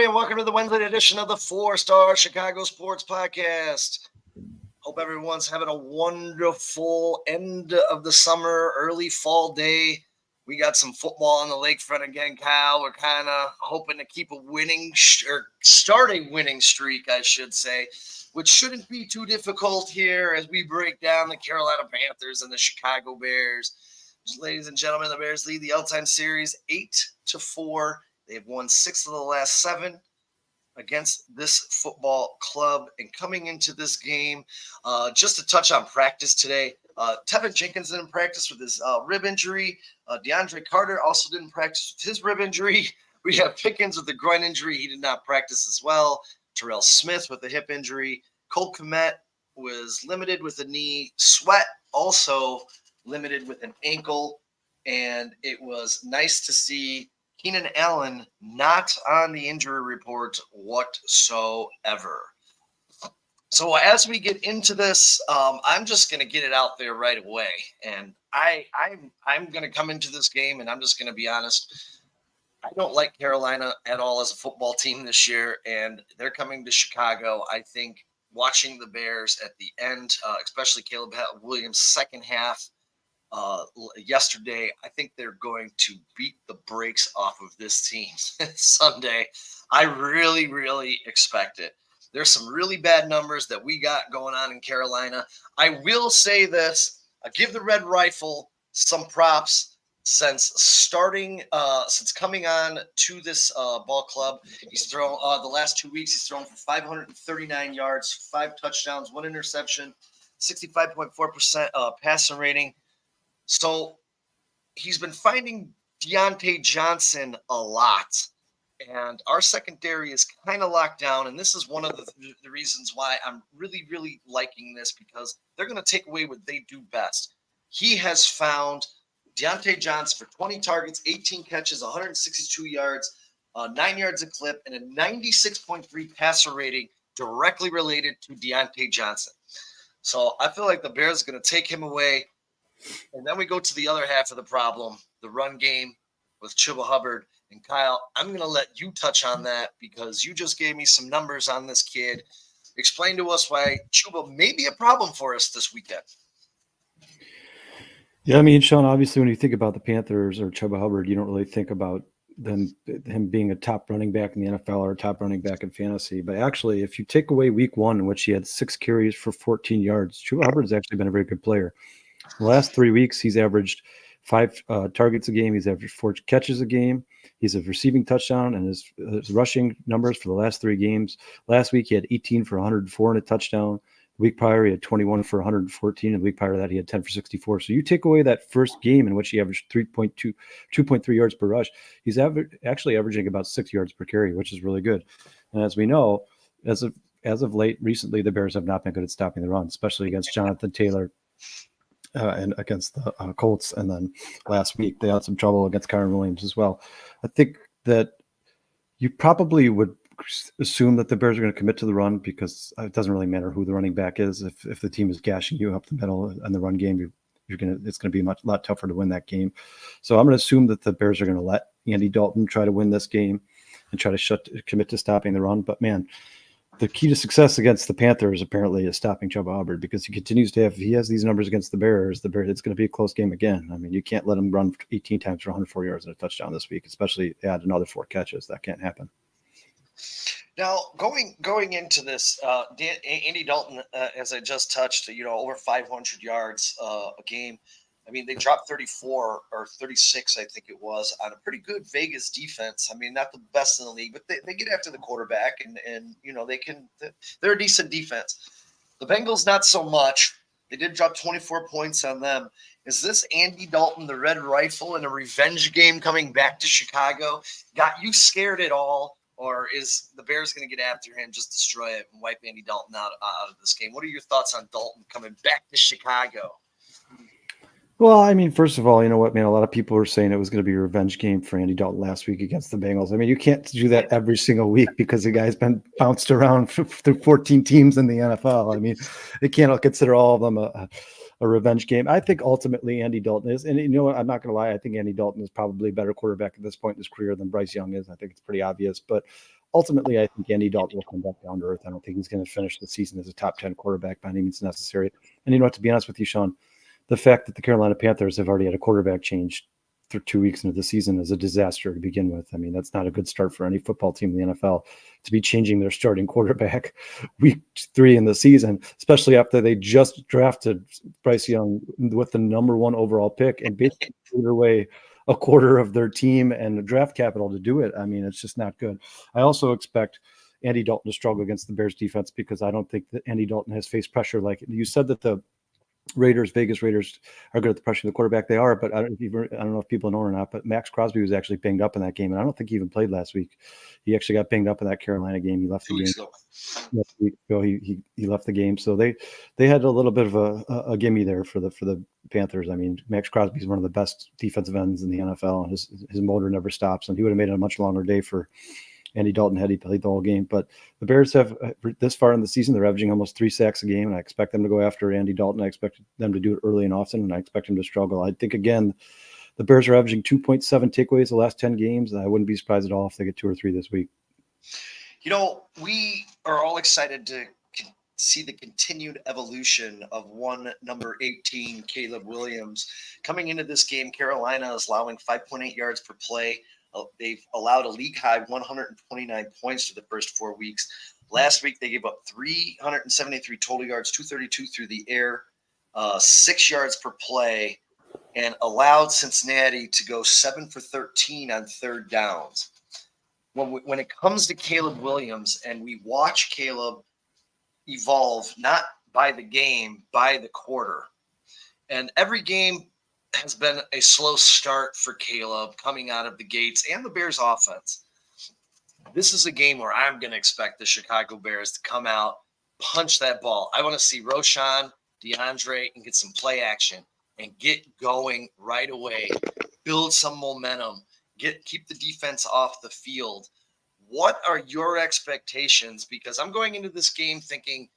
everybody, and welcome to the Wednesday edition of the 4-Star Chicago Sports Podcast. Hope everyone's having a wonderful end of the summer, early fall day. We got some football on the lakefront again, Kyle. We're kind of hoping to keep a start a winning streak, I should say, which shouldn't be too difficult here as we break down the Carolina Panthers and the Chicago Bears. Ladies and gentlemen, the Bears lead the all-time series 8-4. They've won 6 of the last 7 against this football club. And coming into this game, just to touch on practice today, Tevin Jenkins didn't practice with his rib injury. DeAndre Carter also didn't practice with his rib injury. We have Pickens with the groin injury. He did not practice as well. Terrell Smith with a hip injury. Cole Kmet was limited with a knee. Sweat also limited with an ankle. And it was nice to see Keenan Allen not on the injury report whatsoever. So as we get into this, I'm just going to get it out there right away. And I'm going to come into this game, and I'm just going to be honest. I don't like Carolina at all as a football team this year, and they're coming to Chicago. I think watching the Bears at the end, especially Calebwilliams' second half, yesterday, I think they're going to beat the brakes off of this team Sunday. I really, really expect it. There's some really bad numbers that we got going on in Carolina. I will say this. I give the Red Rifle some props since coming on to this ball club. He's thrown the last 2 weeks. He's thrown for 539 yards, 5 touchdowns, 1 interception, 65.4% passing rating. So he's been finding Deontay Johnson a lot, and our secondary is kind of locked down. And this is one of the reasons why I'm really, really liking this, because they're going to take away what they do best. He has found Deontay Johnson for 20 targets, 18 catches, 162 yards, 9 yards a clip, and a 96.3 passer rating directly related to Deontay Johnson. So I feel like the Bears are going to take him away. And then we go to the other half of the problem, the run game with Chuba Hubbard. And Kyle, I'm going to let you touch on that because you just gave me some numbers on this kid. Explain to us why Chuba may be a problem for us this weekend. Yeah, I mean, Sean, obviously when you think about the Panthers or Chuba Hubbard, you don't really think about him being a top running back in the NFL or a top running back in fantasy. But actually, if you take away week 1, in which he had 6 carries for 14 yards, Chuba Hubbard has actually been a very good player. The last 3 weeks, he's averaged 5 targets a game. He's averaged 4 catches a game. He's a receiving touchdown, and his rushing numbers for the last 3 games. Last week, he had 18 for 104 and a touchdown. The week prior, he had 21 for 114. And the week prior to that, he had 10 for 64. So you take away that first game in which he averaged 2.3 yards per rush. He's actually averaging about 6 yards per carry, which is really good. And as we know, as of late, recently, the Bears have not been good at stopping the run, especially against Jonathan Taylor. And against the Colts. And then last week, they had some trouble against Carolina Williams as well. I think that you probably would assume that the Bears are going to commit to the run because it doesn't really matter who the running back is. If the team is gashing you up the middle in the run game, it's going to be a lot tougher to win that game. So I'm going to assume that the Bears are going to let Andy Dalton try to win this game and try to commit to stopping the run. But man, the key to success against the Panthers apparently is stopping Chuba Hubbard, because he continues to have, if he has these numbers against the Bears, it's going to be a close game again. I mean, you can't let him run 18 times for 104 yards and a touchdown this week, especially add another 4 catches. That can't happen. Now, going into this, Andy Dalton, as I just touched, over 500 yards a game. I mean, they dropped 34 or 36, I think it was, on a pretty good Vegas defense. I mean, not the best in the league, but they get after the quarterback, and they're a decent defense. The Bengals, not so much. They did drop 24 points on them. Is this Andy Dalton, the Red Rifle, in a revenge game coming back to Chicago, got you scared at all? Or is the Bears going to get after him, just destroy it, and wipe Andy Dalton out of this game? What are your thoughts on Dalton coming back to Chicago? Well, I mean, first of all, you know what, man? A lot of people were saying it was going to be a revenge game for Andy Dalton last week against the Bengals. I mean, you can't do that every single week because the guy's been bounced around through 14 teams in the NFL. I mean, they can't consider all of them a revenge game. I think ultimately Andy Dalton is, and you know what, I'm not going to lie, I think Andy Dalton is probably a better quarterback at this point in his career than Bryce Young is. I think it's pretty obvious, but ultimately, I think Andy Dalton will come back down to earth. I don't think he's going to finish the season as a top 10 quarterback by any means necessary. And you know what, to be honest with you, Sean, the fact that the Carolina Panthers have already had a quarterback change through 2 weeks into the season is a disaster to begin with. I mean, that's not a good start for any football team in the NFL to be changing their starting quarterback week 3 in the season, especially after they just drafted Bryce Young with the number 1 overall pick and basically threw away a quarter of their team and draft capital to do it. I mean, it's just not good. I also expect Andy Dalton to struggle against the Bears defense because I don't think that Andy Dalton has faced pressure. Like you said that the Vegas Raiders are good at the pressure of the quarterback. They are, but I don't know if people know or not, but Max Crosby was actually banged up in that game. And I don't think he even played last week. He actually got banged up in that Carolina game. He left the game. 2 weeks ago, he left the game. So they had a little bit of a gimme there for the Panthers. I mean, Max Crosby is one of the best defensive ends in the NFL. His motor never stops, and he would have made it a much longer day for Andy Dalton had he played the whole game. But the Bears have, this far in the season, they're averaging almost 3 sacks a game, and I expect them to go after Andy Dalton. I expect them to do it early and often, and I expect him to struggle. I think, again, the Bears are averaging 2.7 takeaways the last 10 games, and I wouldn't be surprised at all if they get 2 or 3 this week. You know, we are all excited to see the continued evolution of number 18, Caleb Williams. Coming into this game, Carolina is allowing 5.8 yards per play. They've allowed a league-high 129 points through the first 4 weeks. Last week, they gave up 373 total yards, 232 through the air, 6 yards per play, and allowed Cincinnati to go 7 for 13 on third downs. When it comes to Caleb Williams, and we watch Caleb evolve, not by the game, by the quarter, and every game has been a slow start for Caleb coming out of the gates and the Bears offense. This is a game where I'm going to expect the Chicago Bears to come out, punch that ball. I want to see Roshan, DeAndre, and get some play action and get going right away, build some momentum, keep the defense off the field. What are your expectations? Because I'm going into this game thinking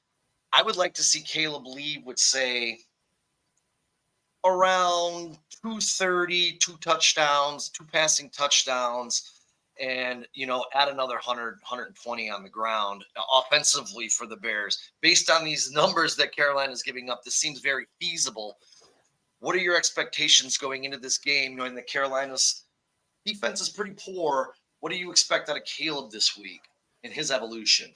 I would like to see Caleb leave with, say, around 230, 2 touchdowns, 2 passing touchdowns, and, add another 100, 120 on the ground offensively for the Bears. Based on these numbers that Carolina is giving up, this seems very feasible. What are your expectations going into this game, knowing that Carolina's defense is pretty poor? What do you expect out of Caleb this week in his evolution?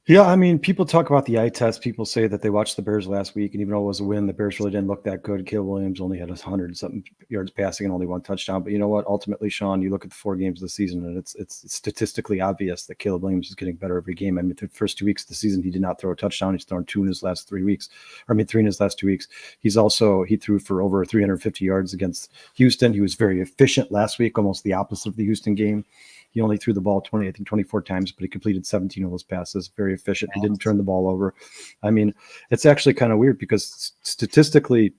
Yeah, I mean, people talk about the eye test. People say that they watched the Bears last week, and even though it was a win, the Bears really didn't look that good. Caleb Williams only had 100-something yards passing and only 1 touchdown. But you know what? Ultimately, Sean, you look at the 4 games of the season, and it's statistically obvious that Caleb Williams is getting better every game. I mean, the first 2 weeks of the season, he did not throw a touchdown. He's thrown 2 in his last 3 weeks. 3 in his last 2 weeks. He threw for over 350 yards against Houston. He was very efficient last week, almost the opposite of the Houston game. He only threw the ball 24 times, but he completed 17 of those passes. Very efficient. He didn't turn the ball over. I mean, it's actually kind of weird because statistically,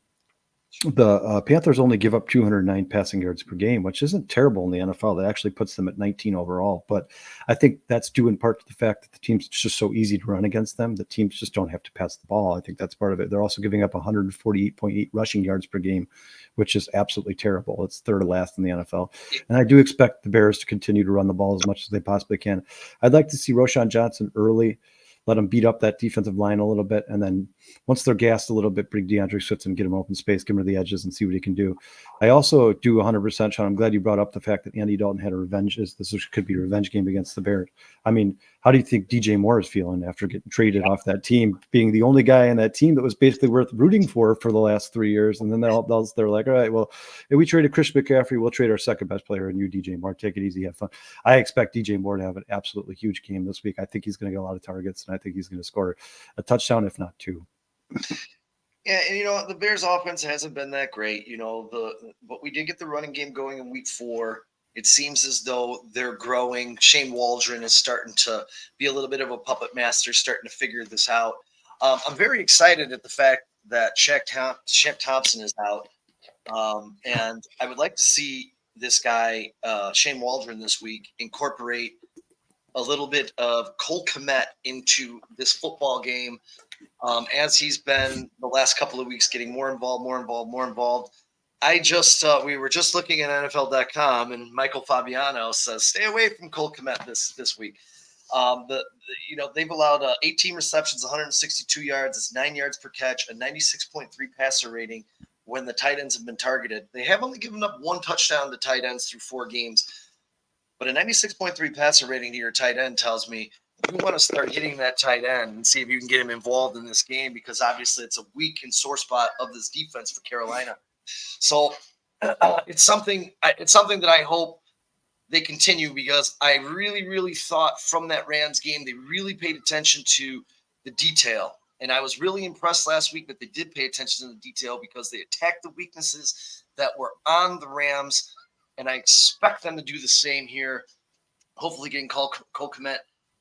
the Panthers only give up 209 passing yards per game, which isn't terrible in the NFL. That actually puts them at 19 overall. But I think that's due in part to the fact that the team's just so easy to run against them. The teams just don't have to pass the ball. I think that's part of it. They're also giving up 148.8 rushing yards per game, which is absolutely terrible. It's third to last in the NFL. And I do expect the Bears to continue to run the ball as much as they possibly can. I'd like to see Roshan Johnson early, let him beat up that defensive line a little bit, and then once they're gassed a little bit, bring DeAndre Swift and get him open space, give him to the edges and see what he can do. I also do 100%, Sean. I'm glad you brought up the fact that Andy Dalton had a revenge. This could be a revenge game against the Bears. I mean, how do you think DJ Moore is feeling after getting traded off that team, being the only guy in that team that was basically worth rooting for the last 3 years? And then they're like, all right, well, if we traded Chris McCaffrey, we'll trade our second best player and you, DJ Moore. Take it easy, have fun. I expect DJ Moore to have an absolutely huge game this week. I think he's going to get a lot of targets, and I think he's going to score a touchdown, if not 2. Yeah, and the Bears offense hasn't been that great. But we did get the running game going in week 4. It seems as though they're growing. Shane Waldron is starting to be a little bit of a puppet master, starting to figure this out. I'm very excited at the fact that Shaq Thompson is out. And I would like to see this guy, Shane Waldron, this week incorporate a little bit of Cole Kmet into this football game, as he's been the last couple of weeks, getting more involved. We were just looking at NFL.com, and Michael Fabiano says stay away from Cole Kmet this week. They've allowed 18 receptions, 162 yards. It's 9 yards per catch, a 96.3 passer rating when the tight ends have been targeted. They have only given up one touchdown to tight ends through 4 games, but a 96.3 passer rating to your tight end tells me you want to start hitting that tight end and see if you can get him involved in this game, because obviously it's a weak and sore spot of this defense for Carolina. So it's something that I hope they continue, because I really, really thought from that Rams game they really paid attention to the detail. And I was really impressed last week that they did pay attention to the detail, because they attacked the weaknesses that were on the Rams. And I expect them to do the same here. Hopefully getting Cole Kmet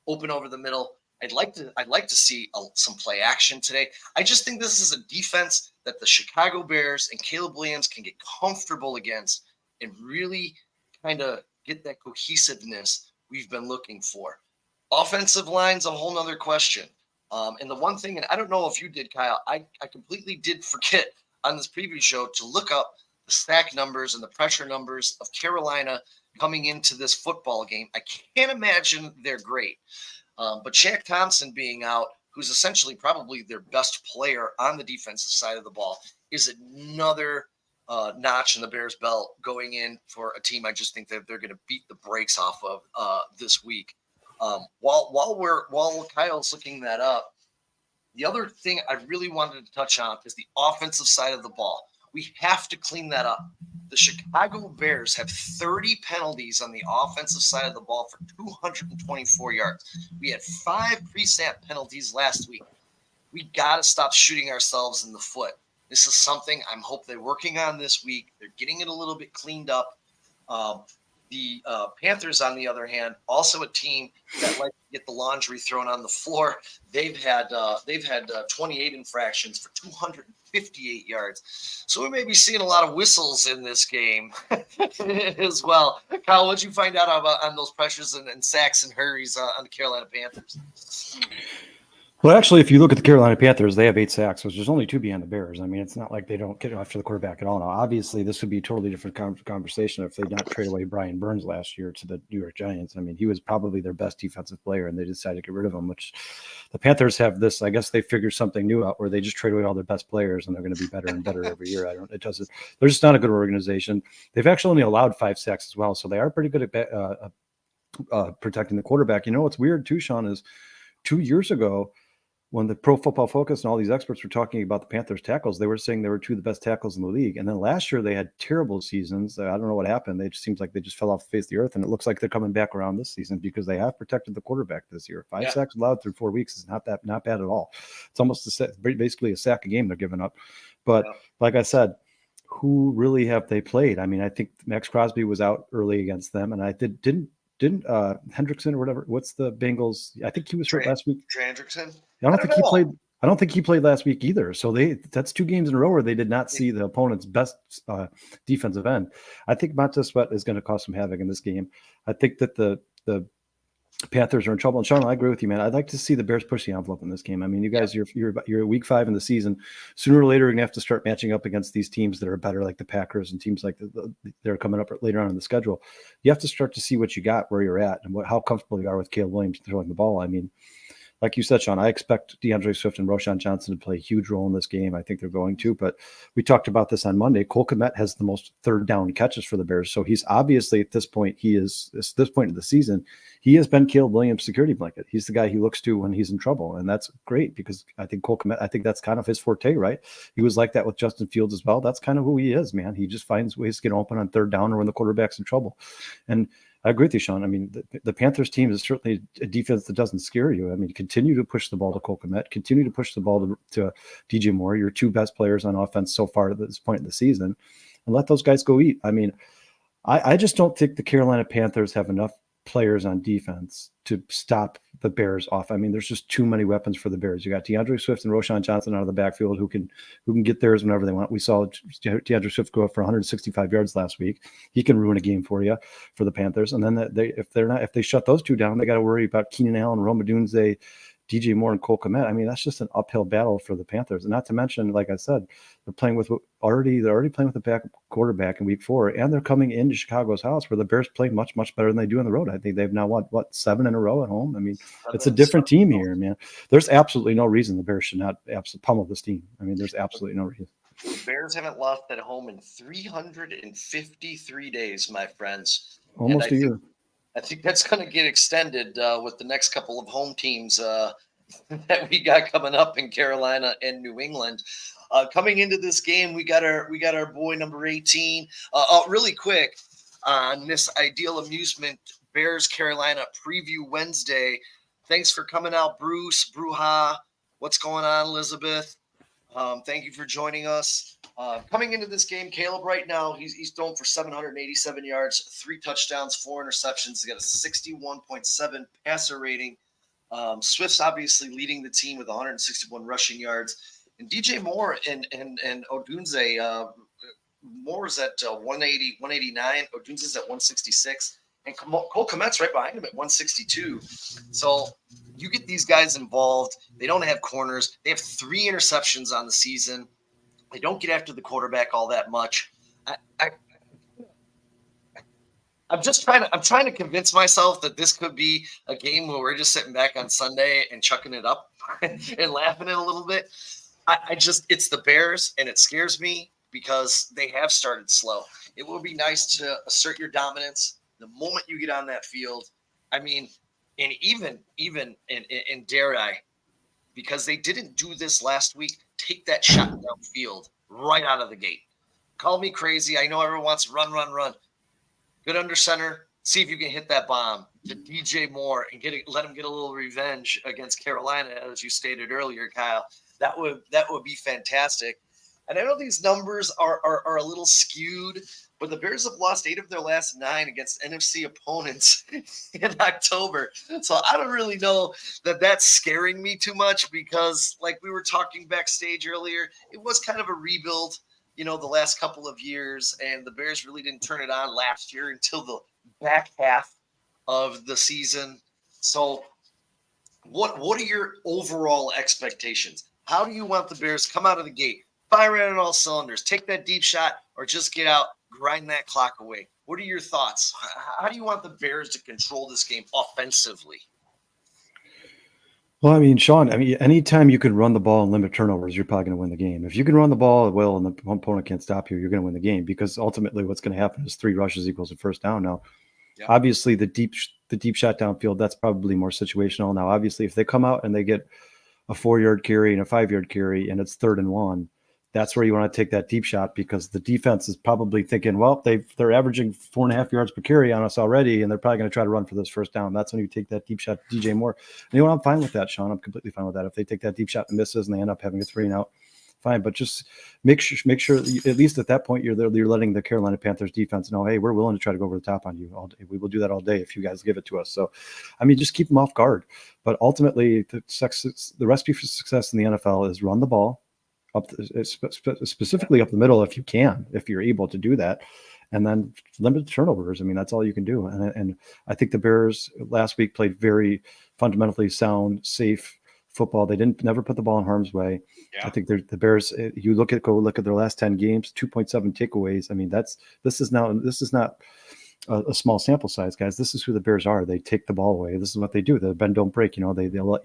open over the middle. I'd like to see some play action today. I just think this is a defense that the Chicago Bears and Caleb Williams can get comfortable against and really kind of get that cohesiveness we've been looking for. Offensive line's a whole nother question. And the one thing, and I don't know if you did, Kyle, I completely did forget on this preview show to look up the sack numbers and the pressure numbers of Carolina coming into this football game. I can't imagine they're great. But Shaq Thompson being out, who's essentially probably their best player on the defensive side of the ball, is another notch in the Bears' belt going in for a team I just think that they're going to beat the brakes off of this week. While Kyle's looking that up, the other thing I really wanted to touch on is the offensive side of the ball. We have to clean that up. The Chicago Bears have 30 penalties on the offensive side of the ball for 224 yards. We had 5 pre-snap penalties last week. We got to stop shooting ourselves in the foot. This is something I'm hope they're working on this week. They're getting it a little bit cleaned up. The Panthers, on the other hand, also a team that likes to get the laundry thrown on the floor. They've had 28 infractions for 258 yards. So we may be seeing a lot of whistles in this game as well. Kyle, what'd you find out about on those pressures and sacks and hurries on the Carolina Panthers? Well, actually, if you look at the Carolina Panthers, they have 8 sacks, which there's only 2 behind the Bears. I mean, it's not like they don't get after the quarterback at all. Now, obviously, this would be a totally different conversation if they did not trade away Brian Burns last year to the New York Giants. I mean, he was probably their best defensive player, and they decided to get rid of him, which the Panthers have this. I guess they figured something new out where they just trade away all their best players, and they're going to be better and better every year. They're just not a good organization. They've actually only allowed 5 sacks as well, so they are pretty good at protecting the quarterback. You know what's weird, too, Sean, is 2 years ago, when the Pro Football Focus and all these experts were talking about the Panthers tackles, they were saying they were 2 of the best tackles in the league. And then last year they had terrible seasons. I don't know what happened. It seems like they just fell off the face of the earth. And it looks like they're coming back around this season because they have protected the quarterback this year. 5 sacks allowed through 4 weeks is not bad at all. It's almost basically a sack a game they're giving up. But like I said, who really have they played? I mean, I think Max Crosby was out early against them, and I didn't Hendrickson or whatever. What's the Bengals? I think he was hurt last week. Hendrickson. I don't think he played last week either. So that's 2 games in a row where they did not see the opponent's best defensive end. I think Montez Sweat is going to cause some havoc in this game. I think that the Panthers are in trouble. And Sean, I agree with you, man. I'd like to see the Bears push the envelope in this game. I mean, you guys, you're week 5 in the season. Sooner or later, you're going to have to start matching up against these teams that are better, like the Packers and teams like they're coming up later on in the schedule. You have to start to see what you got, where you're at, and how comfortable you are with Caleb Williams throwing the ball. I mean, like you said, Sean, I expect DeAndre Swift and Roschon Johnson to play a huge role in this game. I think they're going to, but we talked about this on Monday. Cole Kmet has the most third down catches for the Bears. So he's obviously at this point of the season, he has been Caleb Williams' security blanket. He's the guy he looks to when he's in trouble. And that's great because I think Cole Kmet, I think that's kind of his forte, right? He was like that with Justin Fields as well. That's kind of who he is, man. He just finds ways to get open on third down or when the quarterback's in trouble. And I agree with you, Sean. I mean, the Panthers team is certainly a defense that doesn't scare you. I mean, continue to push the ball to Cole Kmet, continue to push the ball to DJ Moore, your 2 best players on offense so far at this point in the season, and let those guys go eat. I mean, I just don't think the Carolina Panthers have enough players on defense to stop the Bears off. I mean, there's just too many weapons for the Bears. You got DeAndre Swift and Roschon Johnson out of the backfield who can get theirs whenever they want. We saw DeAndre Swift go up for 165 yards last week. He can ruin a game for you for the Panthers. And then if they shut those 2 down, they got to worry about Keenan Allen, Rome Odunze, DJ Moore and Cole Kmet. I mean, that's just an uphill battle for the Panthers. And not to mention, like I said, they're already playing with a back quarterback in week 4, and they're coming into Chicago's house where the Bears play much, much better than they do on the road. I think they've now won 7 in a row at home. I mean, it's a different team here, man. There's absolutely no reason the Bears should not pummel this team. I mean, there's absolutely no reason. The Bears haven't lost at home in 353 days, my friends. Almost a year. I think that's going to get extended with the next couple of home teams that we got coming up in Carolina and New England. Coming into this game, we got our boy number 18. Really quick on this Ideal Amusement Bears Carolina preview Wednesday. Thanks for coming out, Bruce, Bruja. What's going on, Elizabeth? Thank you for joining us. Coming into this game, Caleb right now, he's thrown for 787 yards, 3 touchdowns, 4 interceptions. He got a 61.7 passer rating. Swift's obviously leading the team with 161 rushing yards. And DJ Moore and Odunze, Moore's at 180, 189. Odunze's at 166. And Cole Kmet's right behind him at 162. So you get these guys involved. They don't have corners. They have 3 interceptions on the season. They don't get after the quarterback all that much. I'm trying to convince myself that this could be a game where we're just sitting back on Sunday and chucking it up and laughing it a little bit. It's the Bears, and it scares me because they have started slow. It will be nice to assert your dominance the moment you get on that field. I mean, and even in dare I, because they didn't do this last week, take that shot downfield right out of the gate. Call me crazy. I know everyone wants to run. Good under center. See if you can hit that bomb to DJ Moore and let him get a little revenge against Carolina, as you stated earlier, Kyle. That would be fantastic. And I know these numbers are a little skewed, but the Bears have lost 8 of their last 9 against NFC opponents in October. So I don't really know that that's scaring me too much because, like we were talking backstage earlier, it was kind of a rebuild, the last couple of years, and the Bears really didn't turn it on last year until the back half of the season. So what are your overall expectations? How do you want the Bears come out of the gate? Fire on all cylinders, take that deep shot, or just get out, grind that clock away? What are your thoughts? How do you want the Bears to control this game offensively? Well, I mean, Sean, anytime you can run the ball and limit turnovers, you're probably going to win the game. If you can run the ball well and the opponent can't stop you, you're going to win the game, because ultimately what's going to happen is 3 rushes equals a first down. Now, obviously the deep shot downfield, that's probably more situational. Now, obviously, if they come out and they get a 4-yard carry and a 5-yard carry and it's 3rd and 1, that's where you want to take that deep shot, because the defense is probably thinking, well, they're averaging 4.5 yards per carry on us already, and they're probably going to try to run for this first down. That's when you take that deep shot to DJ Moore. And I'm fine with that, Sean. I'm completely fine with that. If they take that deep shot and misses and they end up having a 3-and-out, fine. But just make sure at least at that point you're letting the Carolina Panthers defense know, hey, we're willing to try to go over the top on you all day. We will do that all day if you guys give it to us. So, just keep them off guard. But ultimately, the recipe for success in the NFL is run the ball, specifically up the middle if you're able to do that, and then limit turnovers. That's all you can do. And I think the Bears last week played very fundamentally sound, safe football. They never put the ball in harm's way. Yeah. I think the Bears, you go look at their last 10 games, 2.7 takeaways. This is not a small sample size, guys. This is who the Bears are. They take the ball away. This is what they do. They bend, don't break. They'll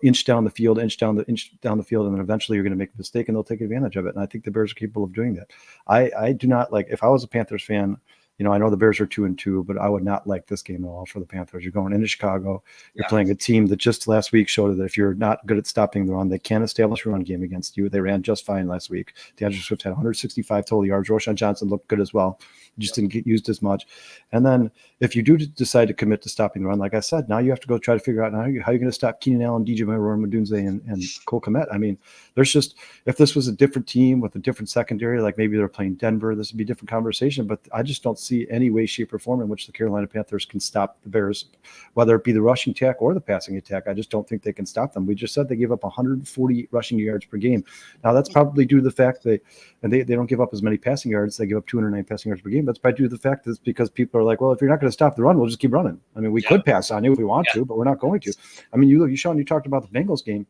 inch down the field, inch down the field, and then eventually you're going to make a mistake, and they'll take advantage of it. And I think the Bears are capable of doing that. I do not like. If I was a Panthers fan, I know the Bears are 2-2, but I would not like this game at all for the Panthers. You're going into Chicago. You're playing a team that just last week showed that if you're not good at stopping the run, they can establish a run game against you. They ran just fine last week. DeAndre Swift had 165 total yards. Roshan Johnson looked good as well. Just didn't get used as much. And then if you do decide to commit to stopping the run, like I said, now you have to go try to figure out how you're going to stop Keenan Allen, DJ Moore, Odunze, and Cole Kmet. There's just, if this was a different team with a different secondary, like maybe they're playing Denver, this would be a different conversation. But I just don't see any way, shape, or form in which the Carolina Panthers can stop the Bears, whether it be the rushing attack or the passing attack. I just don't think they can stop them. We just said they give up 140 rushing yards per game. Now, that's probably due to the fact that they don't give up as many passing yards. They give up 209 passing yards per game. That's probably due to the fact that it's because people are like, well, if you're not going to stop the run, we'll just keep running. I mean, we could pass on you if we want to, but we're not going to. I mean, Sean, you talked about the Bengals game.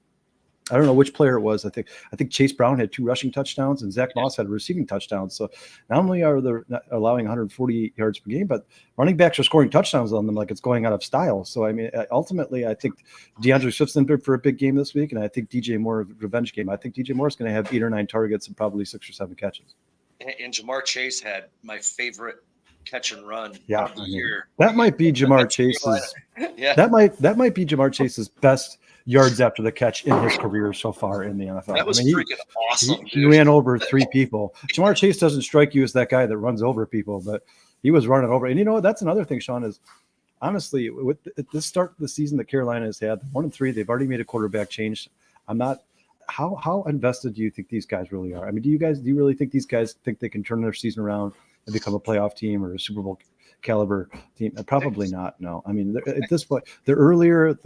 I don't know which player it was. I think Chase Brown had 2 rushing touchdowns and Zach Moss had a receiving touchdown. So not only are they allowing 140 yards per game, but running backs are scoring touchdowns on them like it's going out of style. So, I mean, ultimately, I think DeAndre Swift's in for a big game this week, and I think DJ Moore, revenge game. I think DJ Moore is going to have 8 or 9 targets and probably 6 or 7 catches. And Jamar Chase had my favorite catch and run of the year. That might be Jamar Chase's. That might be Jamar Chase's best yards after the catch in his career so far in the NFL. That was freaking awesome. He ran over 3 people. Jamar Chase doesn't strike you as that guy that runs over people, but he was running over. And you know what? That's another thing, Sean, is honestly, with this start of the season that Carolina has had, 1-3, they've already made a quarterback change. I'm not. How invested do you think these guys really are? I mean, do you really think these guys think they can turn their season around and become a playoff team or a Super Bowl caliber team? Probably not. No. I mean, at this point, the earlier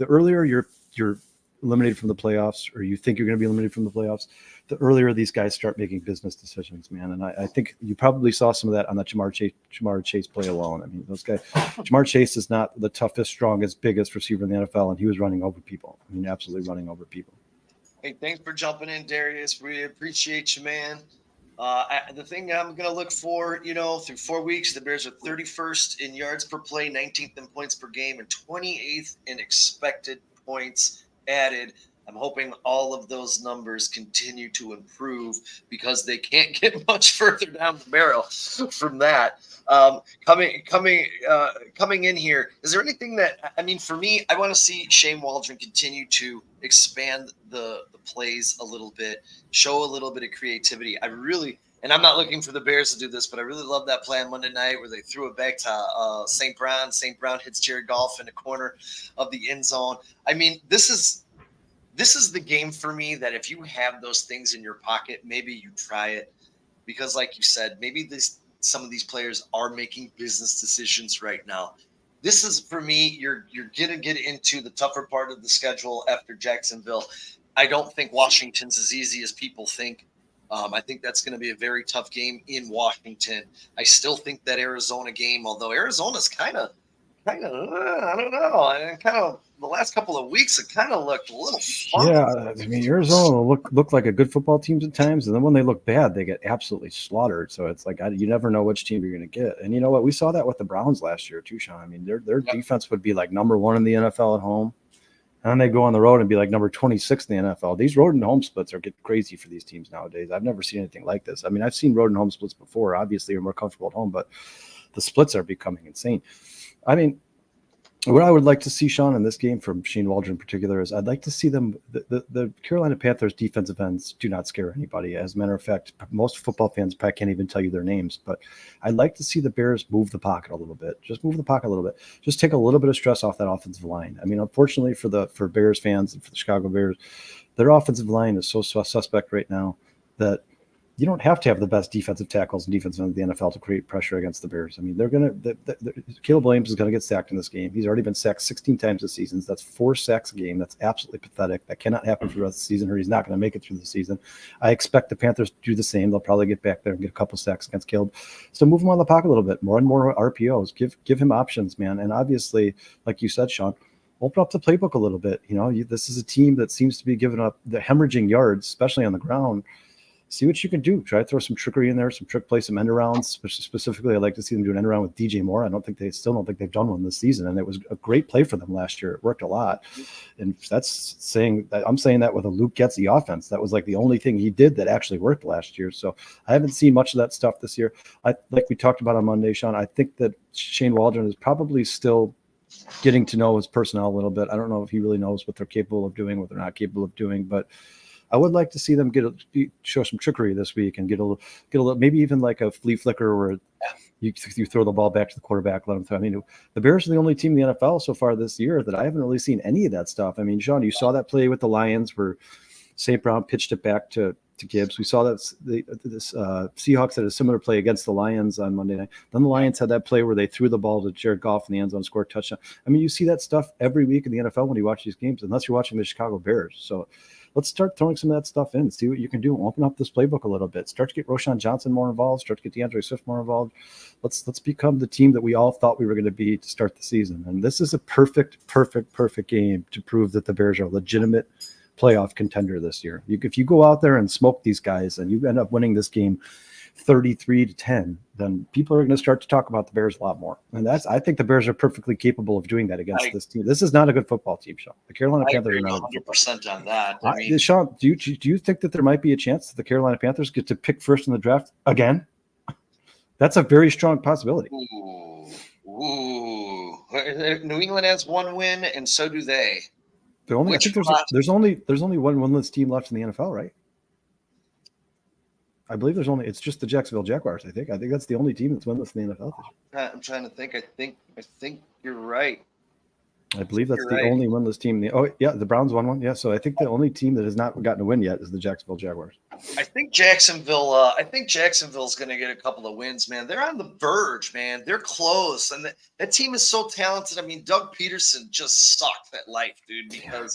you're eliminated from the playoffs, or you think you're going to be eliminated from the playoffs, the earlier these guys start making business decisions, man. And I think you probably saw some of that on that Jamar Chase play alone. I mean, Jamar Chase is not the toughest, strongest, biggest receiver in the NFL, and he was running over people. I mean, absolutely running over people. Hey, thanks for jumping in, Darius. We appreciate you, man. The thing I'm going to look for, through 4 weeks, the Bears are 31st in yards per play, 19th in points per game, and 28th in expected points added. I'm hoping all of those numbers continue to improve because they can't get much further down the barrel from that. Coming in here, is there anything that, I mean, for me, I want to see Shane Waldron continue to expand the plays a little bit, show a little bit of creativity. And I'm not looking for the Bears to do this, but I really love that play on Monday night where they threw it back to St. Brown. St. Brown hits Jared Goff in the corner of the end zone. I mean, this is the game for me that if you have those things in your pocket, maybe you try it, because like you said, maybe some of these players are making business decisions right now. This is, for me, you're going to get into the tougher part of the schedule after Jacksonville. I don't think Washington's as easy as people think. I think that's going to be a very tough game in Washington. I still think that Arizona game, although Arizona's kind of, I don't know. And kind of the last couple of weeks, it kind of looked a little funky. Yeah, I mean, Arizona look like a good football team at times, and then when they look bad, they get absolutely slaughtered. So it's like you never know which team you're going to get. And you know what? We saw that with the Browns last year too, Sean. I mean, their defense would be like number 1 in the NFL at home, and then they go on the road and be like number 26 in the NFL. These road and home splits are getting crazy for these teams nowadays. I've never seen anything like this. I mean, I've seen road and home splits before. Obviously, you're more comfortable at home, but the splits are becoming insane. I mean, what I would like to see, Sean, in this game from Shane Waldron in particular is I'd like to see them. The Carolina Panthers defensive ends do not scare anybody. As a matter of fact, most football fans probably can't even tell you their names. But I'd like to see the Bears move the pocket a little bit. Just move the pocket a little bit. Just take a little bit of stress off that offensive line. I mean, unfortunately for Bears fans and for the Chicago Bears, their offensive line is so suspect right now that you don't have to have the best defensive tackles and defensive ends in the NFL to create pressure against the Bears. I mean, Caleb Williams is going to get sacked in this game. He's already been sacked 16 times this season. That's 4 sacks a game. That's absolutely pathetic. That cannot happen for the rest of the season, or he's not going to make it through the season. I expect the Panthers to do the same. They'll probably get back there and get a couple sacks against Caleb. So move him on the pocket a little bit, more and more RPOs. Give him options, man. And obviously, like you said, Sean, open up the playbook a little bit. This is a team that seems to be giving up the hemorrhaging yards, especially on the ground. See what you can do. Try to throw some trickery in there, some trick play, some end arounds. Specifically, I'd like to see them do an end around with DJ Moore. I don't think they've done one this season, and it was a great play for them last year. It worked a lot, and I'm saying that with a Luke Getsy offense. That was like the only thing he did that actually worked last year. So I haven't seen much of that stuff this year. Like we talked about on Monday, Sean. I think that Shane Waldron is probably still getting to know his personnel a little bit. I don't know if he really knows what they're capable of doing, what they're not capable of doing, but I would like to see them show some trickery this week and get a little, maybe even like a flea flicker where you throw the ball back to the quarterback, let them throw. I mean, the Bears are the only team in the NFL so far this year that I haven't really seen any of that stuff. I mean, Sean, you saw that play with the Lions where St. Brown pitched it back to to Gibbs. We saw that this Seahawks had a similar play against the Lions on Monday night. Then the Lions had that play where they threw the ball to Jared Goff in the end zone, scored a touchdown. I mean, you see that stuff every week in the NFL when you watch these games, unless you're watching the Chicago Bears. So let's start throwing some of that stuff in, see what you can do. Open up this playbook a little bit. Start to get Roshan Johnson more involved. Start to get DeAndre Swift more involved. Let's become the team that we all thought we were going to be to start the season. And this is a perfect game to prove that the Bears are a legitimate playoff contender this year. If you go out there and smoke these guys and you end up winning this game 33-10, then people are going to start to talk about the Bears a lot more. And I think the Bears are perfectly capable of doing that against this team. This is not a good football team, Sean. The Carolina Panthers are not 100% on that. I mean, Sean, do you think that there might be a chance that the Carolina Panthers get to pick first in the draft again? That's a very strong possibility. Ooh. New England has one win, and so do they. I think there's only one winless team left in the NFL, right? I believe it's just the Jacksonville Jaguars. I think that's the only team that's winless in the NFL this year. I'm trying to think. I think you're right. I believe that's the only winless team. The Browns won one. Yeah, so I think the only team that has not gotten a win yet is the Jacksonville Jaguars. I think Jacksonville's going to get a couple of wins, man. They're on the verge, man. They're close, and that team is so talented. I mean, Doug Peterson just sucked at life, dude. Because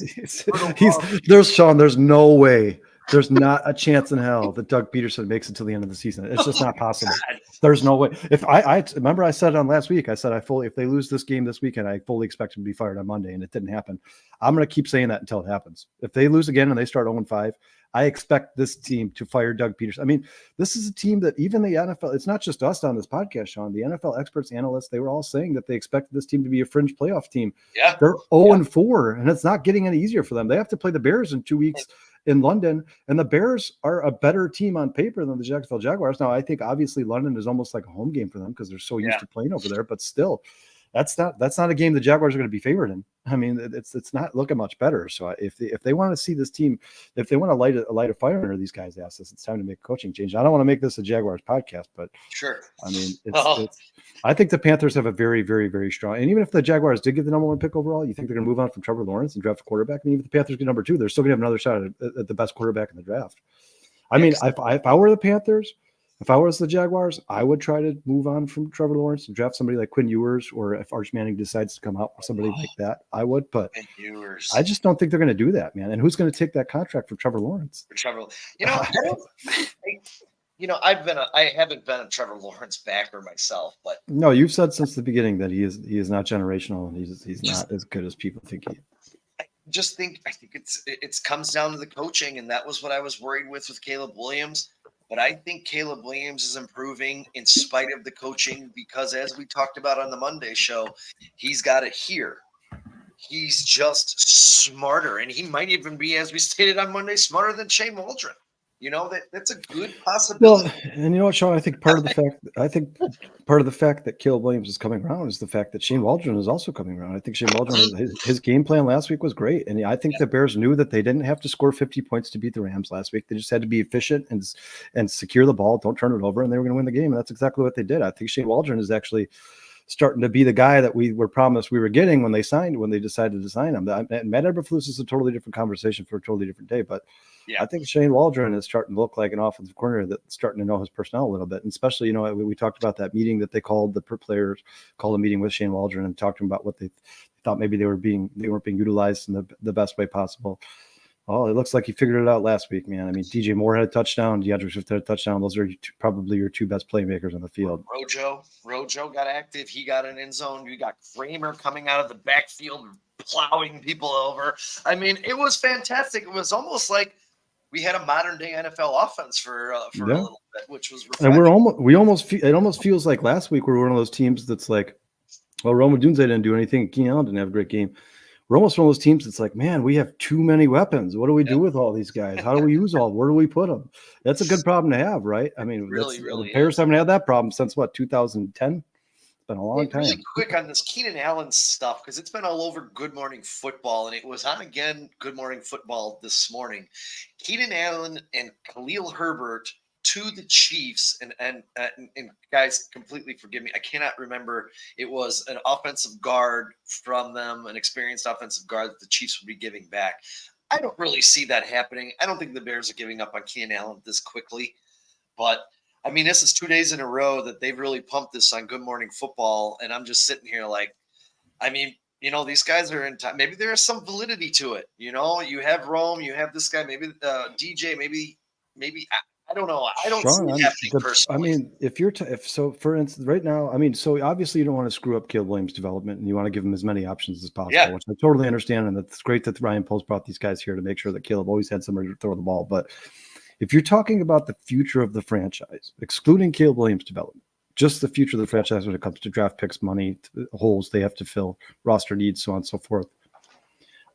there's no way. There's not a chance in hell that Doug Peterson makes it to the end of the season. It's just not possible. God. There's no way. If I remember, I said it on last week. I said if they lose this game this weekend, I fully expect him to be fired on Monday, and it didn't happen. I'm going to keep saying that until it happens. If they lose again and they start 0-5, I expect this team to fire Doug Peterson. I mean, this is a team that even the NFL, it's not just us on this podcast, Sean. The NFL experts, analysts, they were all saying that they expected this team to be a fringe playoff team. Yeah. They're 0-4, and it's not getting any easier for them. They have to play the Bears in 2 weeks in London, and the Bears are a better team on paper than the Jacksonville Jaguars. Now, I think obviously London is almost like a home game for them because they're so used to playing over there, but still, that's not a game the Jaguars are going to be favored in. I mean, it's not looking much better. So if they want to see this team, if they want to light a fire under these guys' asses, it's time to make a coaching change. I don't want to make this a Jaguars podcast, but sure. I mean, I think the Panthers have a very, very, very strong. And even if the Jaguars did get the number 1 pick overall, you think they're going to move on from Trevor Lawrence and draft a quarterback? I mean, even if the Panthers get number 2, they're still going to have another shot at the best quarterback in the draft. I mean, if I were the Panthers, if I was the Jaguars, I would try to move on from Trevor Lawrence and draft somebody like Quinn Ewers, or if Arch Manning decides to come out with somebody like that, I would. But I just don't think they're going to do that, man. And who's going to take that contract for Trevor Lawrence? I haven't been a Trevor Lawrence backer myself, but no, you've said since the beginning that he is not generational and he's not as good as people think he is. I think it comes down to the coaching, and that was what I was worried with Caleb Williams. But I think Caleb Williams is improving in spite of the coaching because, as we talked about on the Monday show, he's got it here. He's just smarter, and he might even be, as we stated on Monday, smarter than Shane Waldron. You know, that's a good possibility. Well, and you know what, Sean? I think part of the fact that Caleb Williams is coming around is the fact that Shane Waldron is also coming around. I think Shane Waldron, his game plan last week was great, and I think the Bears knew that they didn't have to score 50 points to beat the Rams last week. They just had to be efficient and secure the ball, don't turn it over, and they were going to win the game. And that's exactly what they did. I think Shane Waldron is actually starting to be the guy that we were promised we were getting when they decided to sign him. And Matt Eberflus is a totally different conversation for a totally different day, but yeah. I think Shane Waldron is starting to look like an offensive coordinator that's starting to know his personnel a little bit. And especially, we talked about that meeting that they called, the players called a meeting with Shane Waldron and talked to him about what they thought maybe they weren't being utilized in the best way possible. Oh, it looks like he figured it out last week, man. I mean, DJ Moore had a touchdown, DeAndre Swift had a touchdown. Those are probably your 2 best playmakers on the field. Rojo got active. He got an end zone. You got Kramer coming out of the backfield, plowing people over. I mean, it was fantastic. It was almost like we had a modern day NFL offense for a little bit, which was refreshing. And it almost feels like last week we're one of those teams that's like, well, Roma Dunze didn't do anything. Keenan Allen didn't have a great game. We're almost one of those teams that's like, man, we have too many weapons. What do we do with all these guys? How do we use all? Where do we put them? That's a good problem to have, right? I mean, the Bears haven't had that problem since 2010. It's been a long time. Really quick on this Keenan Allen stuff, because it's been all over Good Morning Football, and it was on again Good Morning Football this morning. Keenan Allen and Khalil Herbert to the Chiefs, and guys, completely forgive me, I cannot remember. It was an offensive guard from them, an experienced offensive guard that the Chiefs would be giving back. I don't really see that happening. I don't think the Bears are giving up on Keenan Allen this quickly. But, I mean, this is 2 days in a row that they've really pumped this on Good Morning Football, and I'm just sitting here like, I mean, these guys are in time. Maybe there is some validity to it. You have Rome, you have this guy, maybe DJ, maybe I don't know. I don't see it happening personally. I mean, for instance, right now, I mean, so obviously you don't want to screw up Caleb Williams' development, and you want to give him as many options as possible, which I totally understand, and it's great that Ryan Poles brought these guys here to make sure that Caleb always had somebody to throw the ball. But if you're talking about the future of the franchise, excluding Caleb Williams' development, just the future of the franchise when it comes to draft picks, money, holes they have to fill, roster needs, so on and so forth.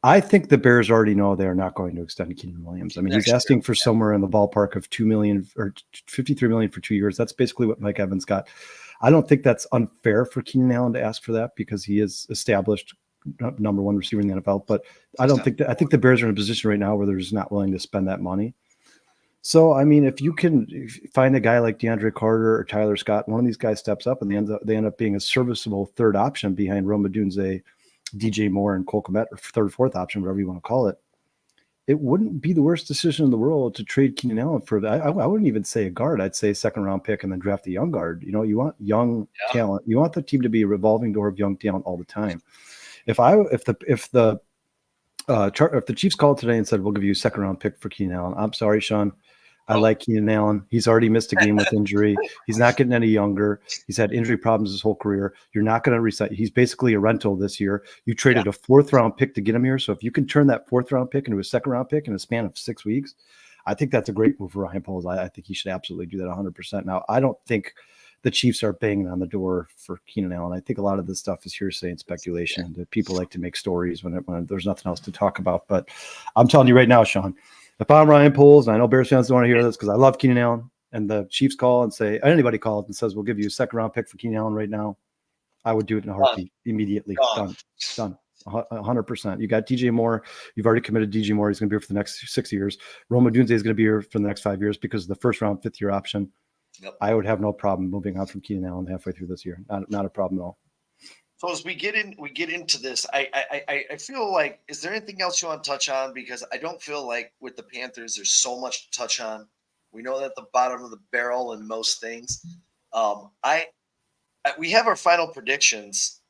I think the Bears already know they're not going to extend Keenan Williams. I mean, he's asking for somewhere in the ballpark of $2 million or $53 million for 2 years. That's basically what Mike Evans got. I don't think that's unfair for Keenan Allen to ask for that because he is established number one receiver in the NFL. But I think the Bears are in a position right now where they're just not willing to spend that money. So, I mean, if you can find a guy like DeAndre Carter or Tyler Scott, one of these guys steps up and they end up being a serviceable third option behind Rome Odunze, DJ Moore, and Cole Kmet, or third, fourth option, whatever you want to call it. It wouldn't be the worst decision in the world to trade Keenan Allen for that. I wouldn't even say a guard. I'd say a second round pick and then draft a young guard. You want young talent. You want the team to be a revolving door of young talent all the time. If the Chiefs called today and said, we'll give you a second round pick for Keenan Allen, I'm sorry, Sean. I like Keenan Allen. He's already missed a game with injury. He's not getting any younger. He's had injury problems his whole career. You're not going to reset. He's basically a rental this year. You traded a fourth round pick to get him here. So if you can turn that fourth round pick into a second round pick in a span of 6 weeks, I think that's a great move for Ryan Poles. I think he should absolutely do that 100%. Now, I don't think the Chiefs are banging on the door for Keenan Allen. I think a lot of this stuff is hearsay and speculation that people like to make stories when there's nothing else to talk about. But I'm telling you right now, Sean, if I'm Ryan Poles, and I know Bears fans don't want to hear this because I love Keenan Allen, and the Chiefs call and say, anybody calls and says, we'll give you a second round pick for Keenan Allen right now, I would do it in a heartbeat immediately. Done. 100%. You got DJ Moore. You've already committed DJ Moore. He's going to be here for the next 6 years. Rome Odunze is going to be here for the next 5 years because of the first round, fifth year option. Yep. I would have no problem moving on from Keenan Allen halfway through this year. Not a problem at all. So as we get into this, I feel like, is there anything else you want to touch on? Because I don't feel like with the Panthers, there's so much to touch on. We know that the bottom of the barrel in most things. We have our final predictions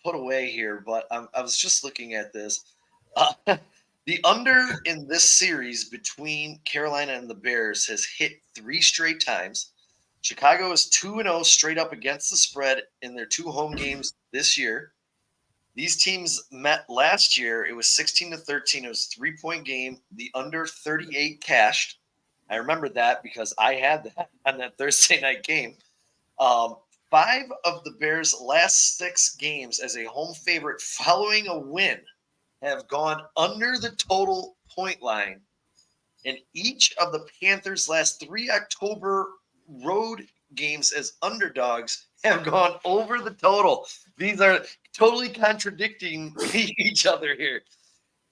put away here, but I was just looking at this. The under in this series between Carolina and the Bears has hit 3 straight times. Chicago is 2-0 straight up against the spread in their 2 home games this year. These teams met last year. It was 16-13. It was a 3-point game. The under 38 cashed. I remember that because I had that on that Thursday night game. 5 of the Bears' last 6 games as a home favorite following a win have gone under the total point line. And each of the Panthers' last 3 October road games as underdogs have gone over the total. These are totally contradicting each other here.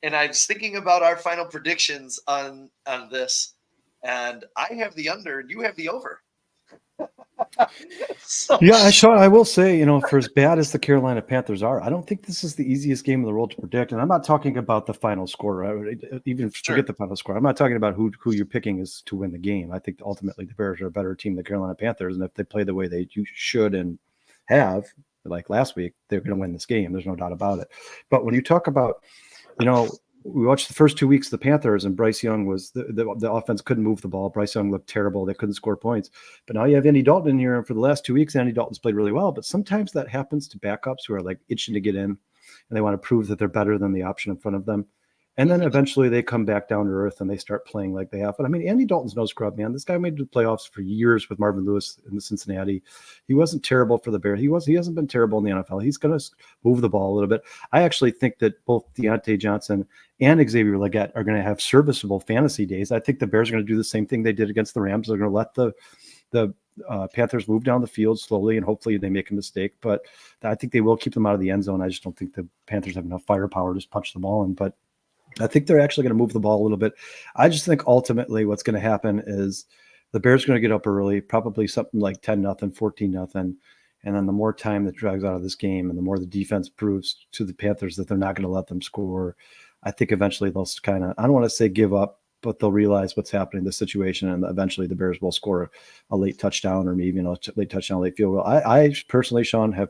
And I was thinking about our final predictions on this, and I have the under and you have the over. Yeah, Sean, I will say, for as bad as the Carolina Panthers are, I don't think this is the easiest game in the world to predict. And I'm not talking about the final score. I would even forget the final score. I'm not talking about who you're picking is to win the game. I think ultimately the Bears are a better team than the Carolina Panthers. And if they play the way they should and have, like last week, they're going to win this game. There's no doubt about it. But when you talk about, we watched the first 2 weeks of the Panthers, and Bryce Young was the offense couldn't move the ball. Bryce Young looked terrible. They couldn't score points. But now you have Andy Dalton in here, and for the last 2 weeks, Andy Dalton's played really well. But sometimes that happens to backups who are like itching to get in, and they want to prove that they're better than the option in front of them. And then eventually they come back down to earth and they start playing like they have. But I mean, Andy Dalton's no scrub, man. This guy made the playoffs for years with Marvin Lewis in the Cincinnati. He wasn't terrible for the Bears. He hasn't been terrible in the NFL. He's going to move the ball a little bit. I actually think that both Deontay Johnson and Xavier Legette are going to have serviceable fantasy days. I think the Bears are going to do the same thing they did against the Rams. They're going to let the Panthers move down the field slowly, and hopefully they make a mistake. But I think they will keep them out of the end zone. I just don't think the Panthers have enough firepower to just punch the ball in. But I think they're actually going to move the ball a little bit. I just think ultimately what's going to happen is the Bears are going to get up early, probably something like 10-0, 14-0. And then the more time that drags out of this game and the more the defense proves to the Panthers that they're not going to let them score, I think eventually they'll kind of, I don't want to say give up, but they'll realize what's happening in the situation, and eventually the Bears will score a late touchdown or maybe a late touchdown, late field goal. I personally, Sean,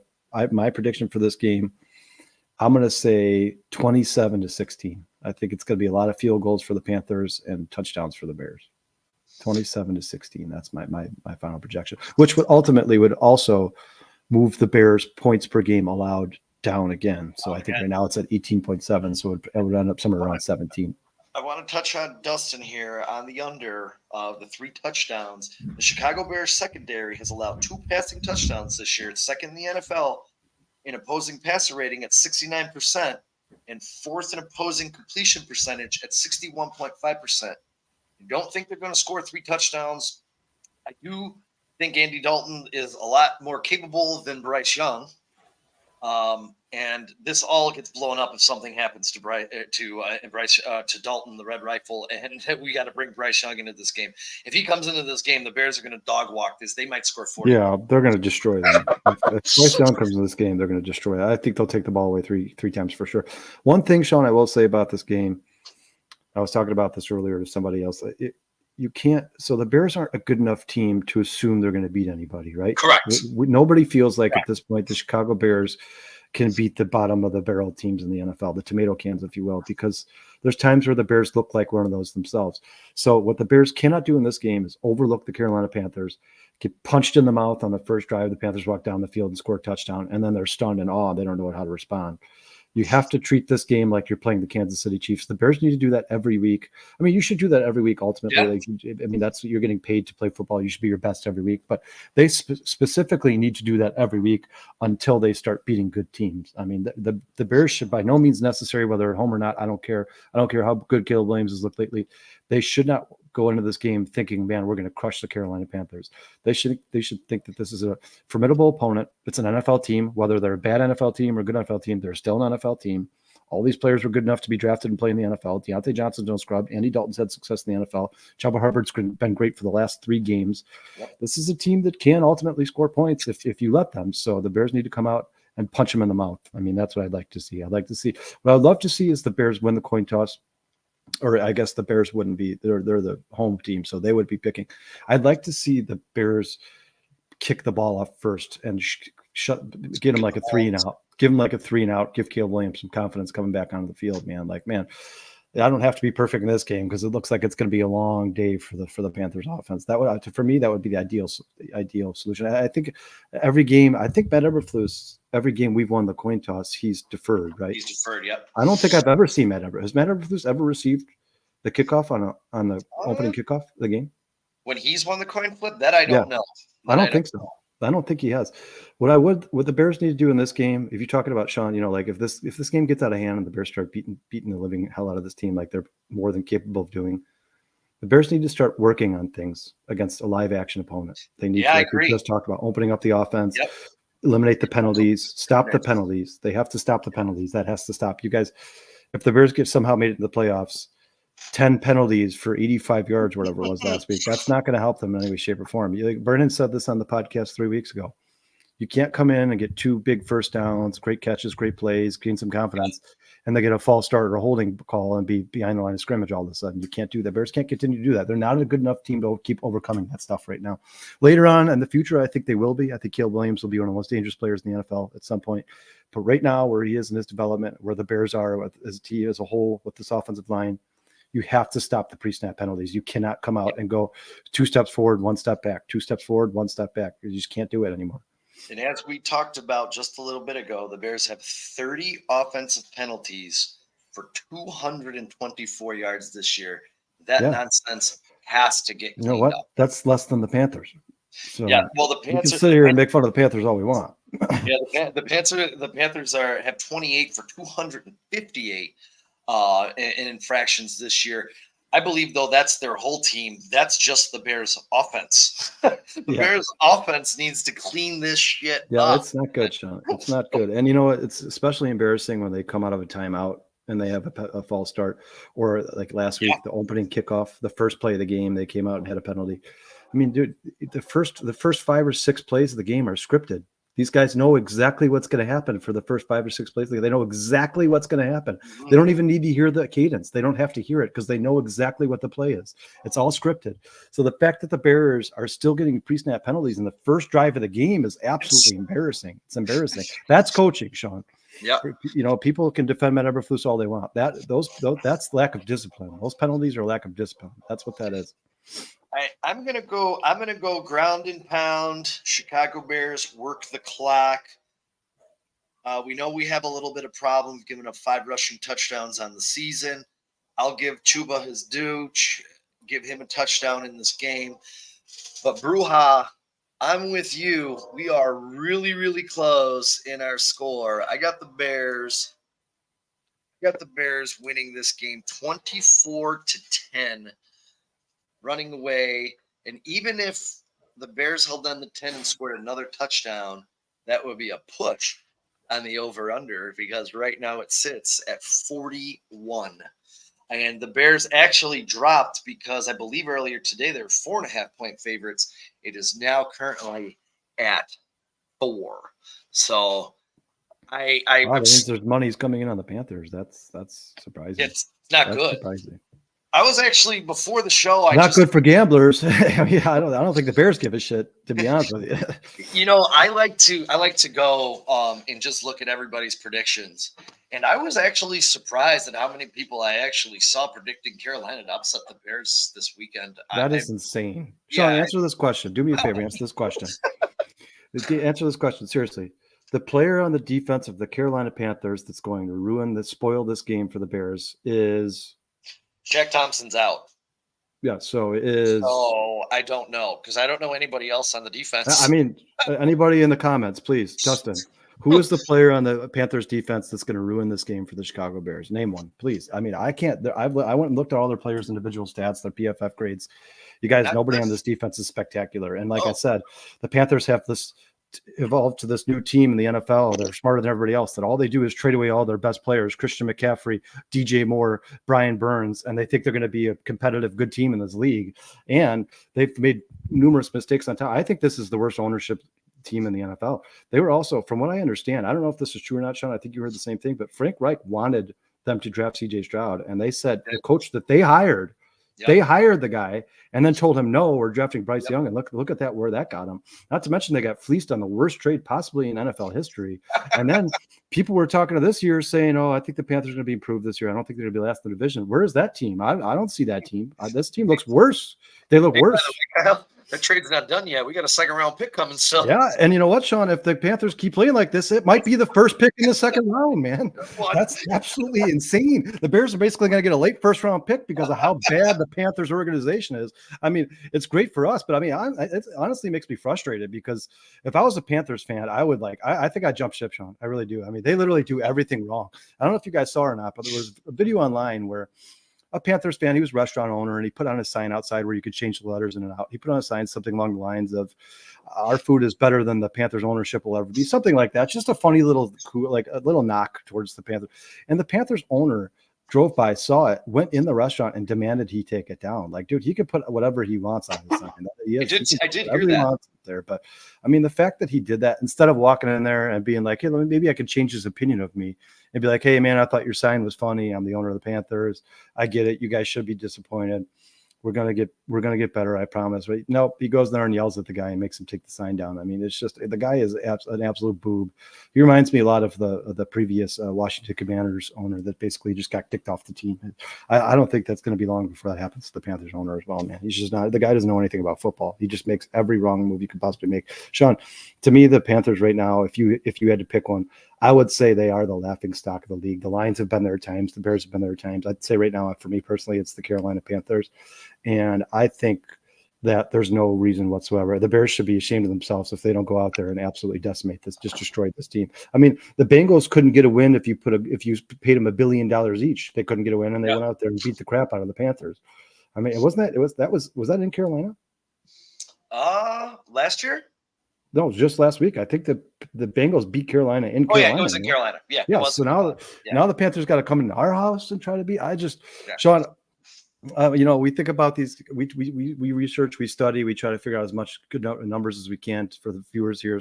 my prediction for this game, I'm going to say 27-16. I think it's going to be a lot of field goals for the Panthers and touchdowns for the Bears. 27-16. That's my final projection, which would ultimately also move the Bears points per game allowed down again. So I think right now it's at 18.7. So it would end up somewhere around 17. I want to touch on Dustin here on the under of the 3 touchdowns. The Chicago Bears secondary has allowed 2 passing touchdowns this year. It's second in the NFL in opposing passer rating at 69% and 4th in opposing completion percentage at 61.5%. I don't think they're going to score 3 touchdowns. I do think Andy Dalton is a lot more capable than Bryce Young. And this all gets blown up if something happens to Dalton, the Red Rifle, and we got to bring Bryce Young into this game. If he comes into this game, the Bears are going to dog walk this. They might score 40. Yeah, they're going to destroy them. If Bryce Young comes into this game, they're going to destroy it. I think they'll take the ball away three times for sure. One thing, Sean, I will say about this game, I was talking about this earlier to somebody else. You can't. So the Bears aren't a good enough team to assume they're going to beat anybody, right? Correct. Nobody feels like at this point the Chicago Bears can beat the bottom of the barrel teams in the NFL, the tomato cans, if you will, because there's times where the Bears look like one of those themselves. So what the Bears cannot do in this game is overlook the Carolina Panthers, get punched in the mouth on the first drive. The Panthers walk down the field and score a touchdown, and then they're stunned and awe. They don't know how to respond. You have to treat this game like you're playing the Kansas City Chiefs. The Bears need to do that every week. I mean, you should do that every week ultimately. Yeah. I mean, that's what you're getting paid to play football. You should be your best every week. But they specifically need to do that every week until they start beating good teams. I mean, the Bears should by no means necessary, whether at home or not. I don't care. I don't care how good Caleb Williams has looked lately. They should not go into this game thinking, man, we're going to crush the Carolina Panthers. They should think that this is a formidable opponent. It's an NFL team, whether they're a bad NFL team or a good NFL team, they're still an NFL team. All these players were good enough to be drafted and play in the NFL. Deontay Johnson's no scrub. Andy Dalton's had success in the NFL. Chuba Hubbard's been great for the last 3 games. Yep. This is a team that can ultimately score points if you let them. So the Bears need to come out and punch them in the mouth. I mean, that's what I'd like to see. What I'd love to see is the Bears win the coin toss. Or I guess the Bears wouldn't be. They're the home team, so they would be picking. I'd like to see the Bears kick the ball off first and get them like a 3-and-out. Give them like a 3-and-out. Give Caleb Williams some confidence coming back onto the field, man. Like, man, I don't have to be perfect in this game because it looks like it's going to be a long day for the Panthers offense. That would, for me, that would be the ideal solution. I think every game, Matt Eberflus, every game we've won the coin toss, he's deferred, right? He's deferred, yep. I don't think I've ever seen Matt Eberflus. Has Matt Eberflus ever received the kickoff on the opening kickoff of the game? When he's won the coin flip, that I don't know. I don't think so. I don't think he has. What the Bears need to do in this game, if you're talking about, Sean, like if this game gets out of hand and the Bears start beating the living hell out of this team like they're more than capable of doing, the Bears need to start working on things against a live action opponent. They need to, like we just talked about, opening up the offense, eliminate the penalties, stop the penalties. They have to stop the penalties. That has to stop. You guys, if the Bears somehow made it to the playoffs, 10 penalties for 85 yards, whatever it was last week, that's not going to help them in any way, shape, or form. Vernon said this on the podcast 3 weeks ago. You can't come in and get 2 big first downs, great catches, great plays, gain some confidence, and they get a false start or a holding call and be behind the line of scrimmage all of a sudden. You can't do that. Bears can't continue to do that. They're not a good enough team to keep overcoming that stuff right now. Later on in the future, I think they will be. I think Caleb Williams will be one of the most dangerous players in the NFL at some point. But right now, where he is in his development, where the Bears are as a team as a whole with this offensive line, you have to stop the pre-snap penalties. You cannot come out and go 2 steps forward, 1 step back, 2 steps forward, 1 step back. You just can't do it anymore. And as we talked about just a little bit ago, the Bears have 30 offensive penalties for 224 yards this year. That nonsense has to get cleaned up. That's less than the Panthers. So well, the Panthers, we can sit here and make fun of the Panthers all we want. the Panthers have 28 for 258 in infractions this year. I believe, though, that's their whole team. That's just the Bears' offense. Bears' offense needs to clean this shit up. Yeah, it's not good, Sean. It's not good. And you know what? It's especially embarrassing when they come out of a timeout and they have a false start. Or like last week, the opening kickoff, the first play of the game, they came out and had a penalty. I mean, dude, the first 5 or 6 plays of the game are scripted. These guys know exactly what's going to happen for the first 5 or 6 plays. They know exactly what's going to happen. Mm-hmm. They don't even need to hear the cadence. They don't have to hear it because they know exactly what the play is. It's all scripted. So the fact that the Bears are still getting pre-snap penalties in the first drive of the game is absolutely embarrassing. It's embarrassing. That's coaching, Sean. Yeah. People can defend Matt Eberflus all they want. That's lack of discipline. Those penalties are lack of discipline. That's what that is. I'm gonna go ground and pound. Chicago Bears work the clock. We know we have a little bit of problem giving up 5 rushing touchdowns on the season. I'll give Chuba his due, give him a touchdown in this game. But Bruja, I'm with you. We are really, really close in our score. I got the Bears. Winning this game 24-10. Running away, and even if the Bears held on to 10 and scored another touchdown, that would be a push on the over-under because right now it sits at 41. And the Bears actually dropped because I believe earlier today they were 4.5-point favorites. It is now currently at 4. So that means there's money's coming in on the Panthers. That's surprising. It's not That's good. Surprising. I was actually before the show. Good for gamblers. I don't think the Bears give a shit, to be honest with you. I like to go and just look at everybody's predictions, and I was actually surprised at how many people I actually saw predicting Carolina to upset the Bears this weekend. That is insane. Sean, answer this question. Do me a favor. Answer this question. Answer this question seriously. The player on the defense of the Carolina Panthers that's going to spoil this game for the Bears is. Jack Thompson's out. Yeah, so it is. Oh, I don't know because I don't know anybody else on the defense. I mean, anybody in the comments, please, Justin. Who is the player on the Panthers defense that's going to ruin this game for the Chicago Bears? Name one, please. I mean, I can't. I went and looked at all their players' individual stats, their PFF grades. You guys, nobody on this defense is spectacular. And like I said, the Panthers have evolved to this new team in the NFL. They're smarter than everybody else, that all they do is trade away all their best players, Christian McCaffrey, DJ Moore, Brian Burns, and they think they're going to be a competitive, good team in this league. And they've made numerous mistakes on top. I think this is the worst ownership team in the NFL. They were also, from what I understand, I don't know if this is true or not, Sean, I think you heard the same thing, but Frank Reich wanted them to draft CJ Stroud, and they said the coach that they hired, they hired the guy and then told him, no, we're drafting Bryce Young. And look at that, where that got him. Not to mention they got fleeced on the worst trade possibly in NFL history. And then people were talking to this year saying, oh, I think the Panthers are going to be improved this year. I don't think they're going to be last in the division. Where is that team? I don't see that team. This team looks worse. They look worse. That trade's not done yet. We got a second-round pick coming. So yeah, and you know what, Sean? If the Panthers keep playing like this, it might be the first pick in the second round, man. That's absolutely insane. The Bears are basically going to get a late first-round pick because of how bad the Panthers organization is. I mean, it's great for us, but I mean, it honestly makes me frustrated because if I was a Panthers fan, I would I think I'd jump ship, Sean. I really do. I mean, they literally do everything wrong. I don't know if you guys saw or not, but there was a video online where a Panthers fan, he was a restaurant owner, and he put on a sign outside where you could change the letters in and out. He put on a sign something along the lines of, our food is better than the Panthers ownership will ever be, something like that. Just a funny little, like a little knock towards the Panthers. And the Panthers owner drove by, saw it, went in the restaurant and demanded he take it down. Like, dude, he could put whatever he wants on his sign. I did hear that. There, but I mean, the fact that he did that instead of walking in there and being like, hey, maybe I can change his opinion of me and be like, hey, man, I thought your sign was funny. I'm the owner of the Panthers. I get it. You guys should be disappointed. We're gonna get better, I promise. But nope, he goes there and yells at the guy and makes him take the sign down. I mean, it's just, the guy is an absolute boob. He reminds me a lot of the previous Washington Commanders owner that basically just got kicked off the team. I don't think that's going to be long before that happens to the Panthers owner as well, man. He's just not, the guy doesn't know anything about football. He just makes every wrong move you could possibly make. Sean, to me, the Panthers right now, if you had to pick one, I would say they are the laughing stock of the league. The Lions have been there at times. The Bears have been there at times. I'd say right now, for me personally, it's the Carolina Panthers. And I think that there's no reason whatsoever. The Bears should be ashamed of themselves if they don't go out there and absolutely decimate this, just destroy this team. I mean, the Bengals couldn't get a win if you paid them $1 billion each. They couldn't get a win, and they went out there and beat the crap out of the Panthers. I mean, was that in Carolina? Last year? No, just last week. I think the Bengals beat Carolina in Carolina. Yeah, it was in Carolina. Yeah. So now the Panthers got to come into our house and try to beat. Sean, we think about these. We research, we study, we try to figure out as much good numbers as we can for the viewers here.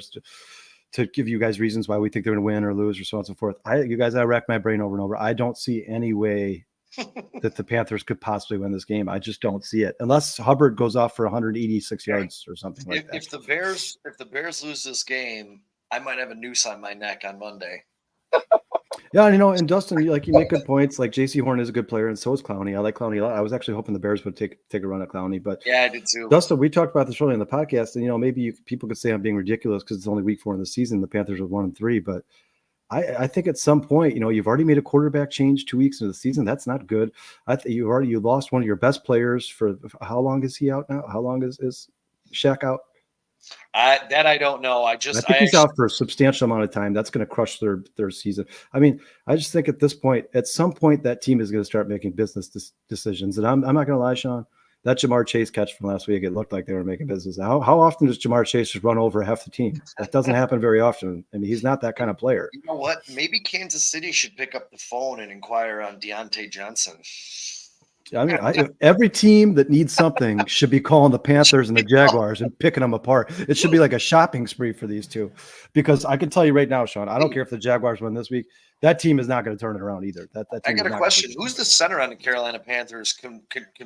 to give you guys reasons why we think they're going to win or lose or so on and so forth. I racked my brain over and over. I don't see any way that the Panthers could possibly win this game. I just don't see it unless Hubbard goes off for 186 yards or something like that. If the Bears lose this game, I might have a noose on my neck on Monday. Yeah, and Dustin, you make good points. Like J.C. Horn is a good player, and so is Clowney. I like Clowney a lot. I was actually hoping the Bears would take a run at Clowney, but yeah, I did too. Dustin, we talked about this earlier in the podcast, and maybe people could say I'm being ridiculous because it's only week 4 in the season. The Panthers are 1-3, but I think at some point, you've already made a quarterback change 2 weeks into the season. That's not good. I think you lost one of your best players for how long is he out now? How long is Shaq out? That I don't know. I think he's out for a substantial amount of time. That's going to crush their season. I mean, I just think at some point, that team is going to start making business decisions. And I'm not going to lie, Sean, that Jamar Chase catch from last week, it looked like they were making business. How often does Jamar Chase just run over half the team? That doesn't happen very often. I mean, he's not that kind of player. You know what? Maybe Kansas City should pick up the phone and inquire on Deontay Johnson. I mean, every team that needs something should be calling the Panthers and the Jaguars and picking them apart. It should be like a shopping spree for these two, because I can tell you right now, Sean, I don't care if the Jaguars win this week. That team is not going to turn it around either. That I got a question. Who's the center on the Carolina Panthers? Can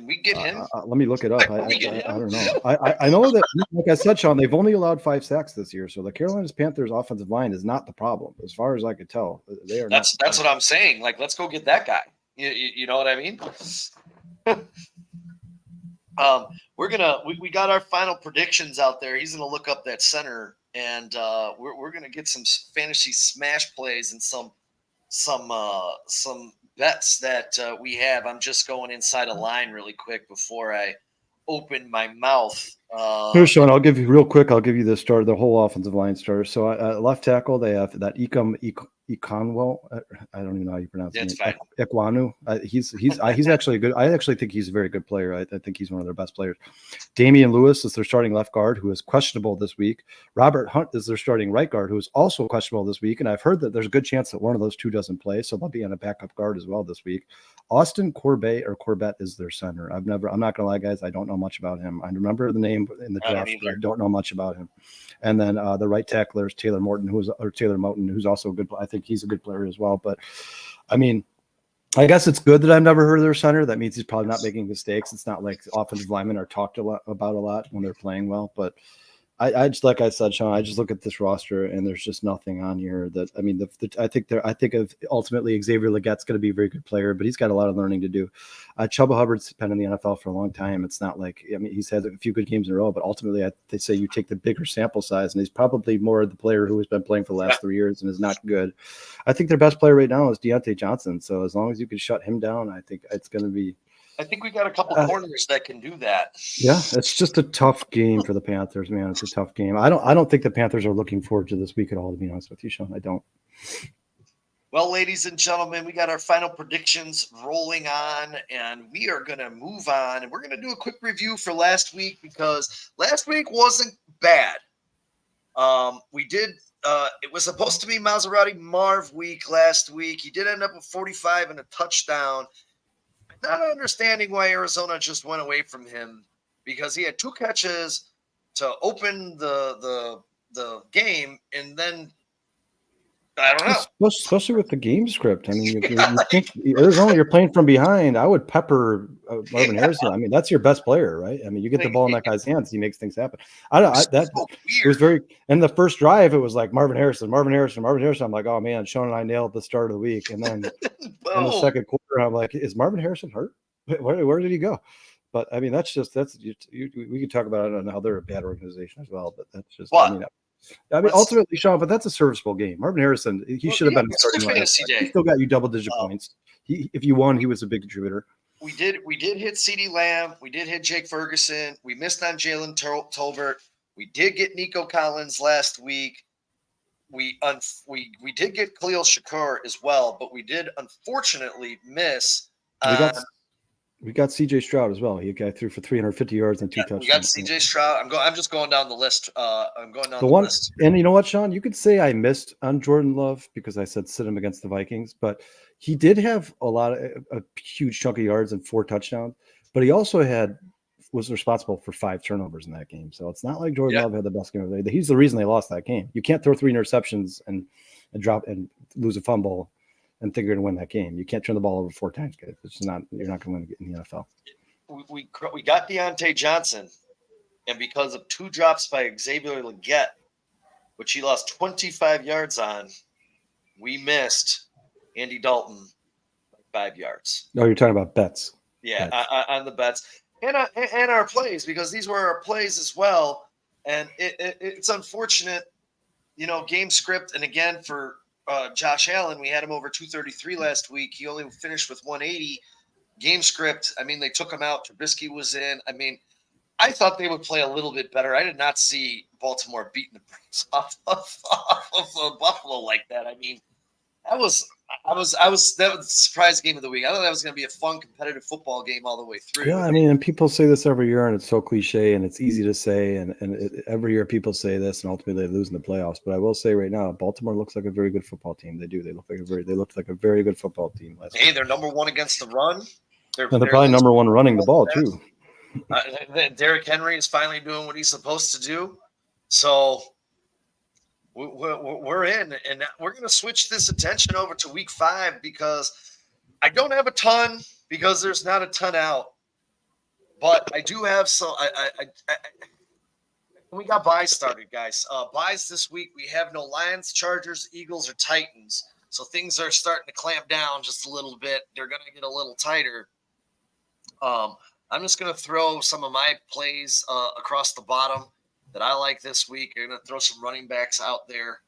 we get him? Let me look it up. I don't know. I know that, like I said, Sean, they've only allowed 5 sacks this year, so the Carolina Panthers offensive line is not the problem, as far as I could tell. They are. That's what I'm saying. Like, let's go get that guy. You know what I mean? We got our final predictions out there. He's gonna look up that center, and we're gonna get some fantasy smash plays and some bets that we have. I'm just going inside a line really quick before I open my mouth. Here, Sean, I'll give you the whole offensive line starter. So left tackle, they have that Econwell. I don't even know how you pronounce it. Ekwonu. He's actually good. I actually think he's a very good player. I think he's one of their best players. Damian Lewis is their starting left guard, who is questionable this week. Robert Hunt is their starting right guard, who is also questionable this week. And I've heard that there's a good chance that one of those two doesn't play, so they'll be on a backup guard as well this week. Austin Corbett is their center. I'm not going to lie, guys. I don't know much about him. I remember the name in the draft, but I don't know much about him. And then the right tackler is Taylor Moton, who's also a good. I think he's a good player as well. But I mean, I guess it's good that I've never heard of their center. That means he's probably not making mistakes. It's not like offensive linemen are talked about a lot when they're playing well. But I just, like I said, Sean, I just look at this roster and there's just nothing on here that, I mean, I think of ultimately Xavier Legette's going to be a very good player, but he's got a lot of learning to do. Chuba Hubbard's been in the NFL for a long time. It's not like, I mean, he's had a few good games in a row, but ultimately they say you take the bigger sample size, and he's probably more the player who has been playing for the last 3 years and is not good. I think their best player right now is Deontay Johnson. So as long as you can shut him down, I think it's going to be. I think we got a couple corners that can do that. Yeah, it's just a tough game for the Panthers, man. It's a tough game. I don't think the Panthers are looking forward to this week at all, to be honest with you, Sean. I don't. Well, ladies and gentlemen, we got our final predictions rolling on, and we are going to move on, and we're going to do a quick review for last week, because last week wasn't bad. It was supposed to be Maserati Marv week last week. He did end up with 45 and a touchdown. Not understanding why Arizona just went away from him, because he had 2 catches to open the game, and then I don't know. Especially with the game script. I mean, you think Arizona, you're playing from behind. I would pepper Marvin Harrison. I mean, that's your best player, right? I mean, you get the ball in that guy's hands, he makes things happen. It was very. And the first drive, it was like Marvin Harrison. I'm like, oh man, Sean and I nailed the start of the week, and then in the second quarter, I'm like, is Marvin Harrison hurt? Where did he go? But I mean, we could talk about it on how they're a bad organization as well. But that's just. I mean, ultimately, Sean, but that's a serviceable game. Marvin Harrison, he should have been starting line. He still got you double-digit points. If you won, he was a big contributor. We did hit CeeDee Lamb. We did hit Jake Ferguson. We missed on Jalen Tolbert. We did get Nico Collins last week. We did get Khalil Shakur as well, but we did unfortunately miss. We got C.J. Stroud as well. He threw for 350 yards and 2 touchdowns. We got C.J. Stroud. I'm just going down the list. I'm going down the list. And you know what, Sean? You could say I missed on Jordan Love because I said sit him against the Vikings, but he did have a huge chunk of yards and 4 touchdowns. But he also had was responsible for 5 turnovers in that game. So it's not like Jordan Love had the best game of the day. He's the reason they lost that game. You can't throw 3 interceptions and drop and lose a fumble and think you're going to win that game. You can't turn the ball over 4 times, guys. It's not, you're not going to win in the NFL. We got Deontay Johnson, and because of 2 drops by Xavier Legette, which he lost 25 yards on, we missed Andy Dalton by 5 yards. No, you're talking about bets. Yeah, on the bets and our plays, because these were our plays as well. And it's unfortunate, game script. And again, for Josh Allen, we had him over 233 last week. He only finished with 180. Game script, I mean, they took him out. Trubisky was in. I mean, I thought they would play a little bit better. I did not see Baltimore beating the Braves off of Buffalo like that. I mean, that was the surprise game of the week. I thought that was going to be a fun, competitive football game all the way through. Yeah, I mean, and people say this every year, and it's so cliche, and it's easy to say, and every year people say this, and ultimately they lose in the playoffs. But I will say right now, Baltimore looks like a very good football team. They do. They looked like a very good football team last week. They're number 1 against the run. They're probably number 1 running the ball too. Derrick Henry is finally doing what he's supposed to do. So we're in, and we're going to switch this attention over to week 5, because I don't have a ton, because there's not a ton out, but I do have some. We got buys started, guys. Buys this week. We have no Lions, Chargers, Eagles, or Titans. So things are starting to clamp down just a little bit. They're going to get a little tighter. I'm just going to throw some of my plays across the bottom that I like this week. I'm going to throw some running backs out there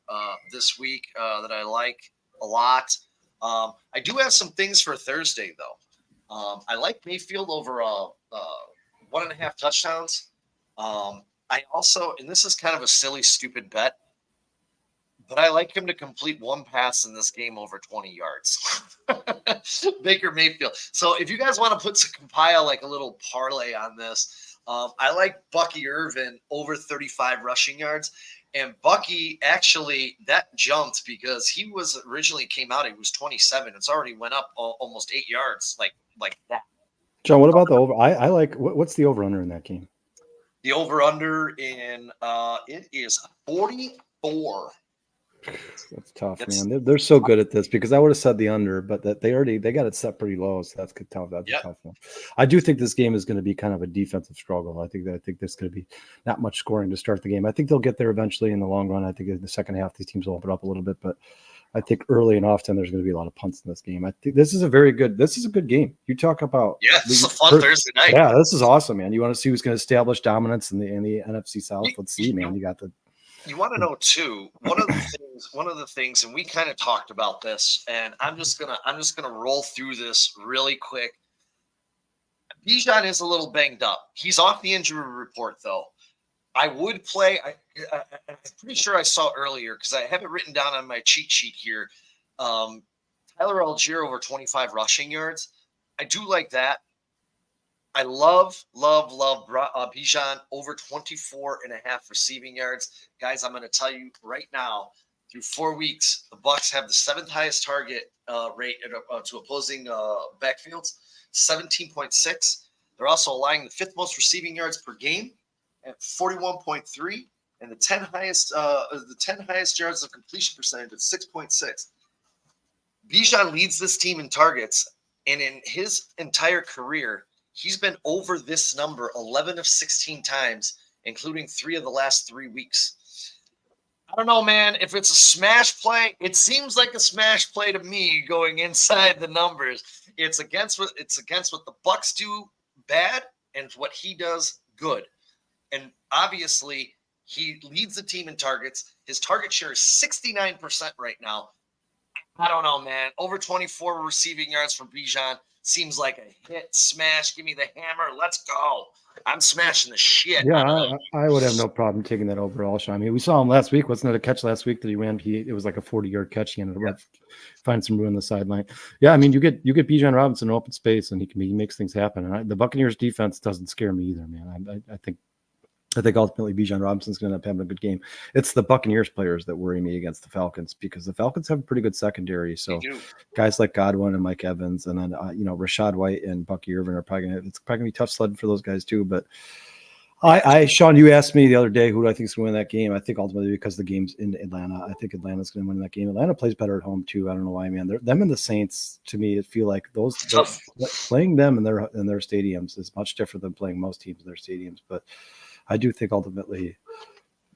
this week that I like a lot. I do have some things for Thursday, though. I like Mayfield over 1.5 touchdowns. I also, and this is kind of a silly, stupid bet, but I like him to complete 1 pass in this game over 20 yards. Baker Mayfield. So if you guys want to compile like a little parlay on this, I like Bucky Irvin over 35 rushing yards. And Bucky, actually, that jumped because he was originally came out, he was 27. It's already went up almost 8 yards like that. John, what about the over? I like, what's the over-under in that game? The over-under in it is 44. That's tough, man. They're so good at this, because I would have said the under, but that they got it set pretty low, so that's tough. That's a tough one. I do think this game is going to be kind of a defensive struggle. I think there's going to be not much scoring to start the game. I think they'll get there eventually in the long run. I think in the second half these teams will open up a little bit, but I think early and often there's going to be a lot of punts in this game. I think this is a good game. You talk about it's a fun Thursday night. Yeah, this is awesome, man. You want to see who's going to establish dominance in the NFC South? Let's see, man. You want to know too, one of the things, and we kind of talked about this, and I'm just gonna roll through this really quick. Bijan is a little banged up. He's off the injury report, though. I would play. I'm pretty sure I saw earlier, because I have it written down on my cheat sheet here. Tyler Algier over 25 rushing yards. I do like that. I love Bijan over 24.5 receiving yards. Guys, I'm going to tell you right now, through 4 weeks, the Bucs have the 7th highest target rate to opposing backfields, 17.6. They're also allowing the 5th most receiving yards per game at 41.3, and the 10 highest yards of completion percentage at 6.6. Bijan leads this team in targets, and in his entire career, he's been over this number 11 of 16 times, including 3 of the last 3 weeks. I don't know, man. If it's a smash play, it seems like a smash play to me going inside the numbers. It's against what the Bucs do bad and what he does good. And obviously, he leads the team in targets. His target share is 69% right now. I don't know, man. Over 24 receiving yards from Bijan seems like a hit, smash. Give me the hammer. Let's go. I'm smashing the shit. Yeah, I would have no problem taking that overall shot. I mean, we saw him last week. Wasn't it a catch last week that he ran? It was like a 40-yard catch. He ended up finding some room on the sideline. Yeah, I mean, you get Bijan Robinson in open space, and he makes things happen. And the Buccaneers defense doesn't scare me either, man. I think I think ultimately Bijan Robinson's going to end up having a good game. It's the Buccaneers players that worry me against the Falcons because the Falcons have a pretty good secondary. So guys like Godwin and Mike Evans, and then Rashad White and Bucky Irvin are probably going to be tough sledding for those guys too. But Sean, you asked me the other day who do I think is going to win that game. I think ultimately because the game's in Atlanta, I think Atlanta's going to win that game. Atlanta plays better at home too. I don't know why, man. Them and the Saints, to me, it feel like playing them in their stadiums is much different than playing most teams in their stadiums. But I do think ultimately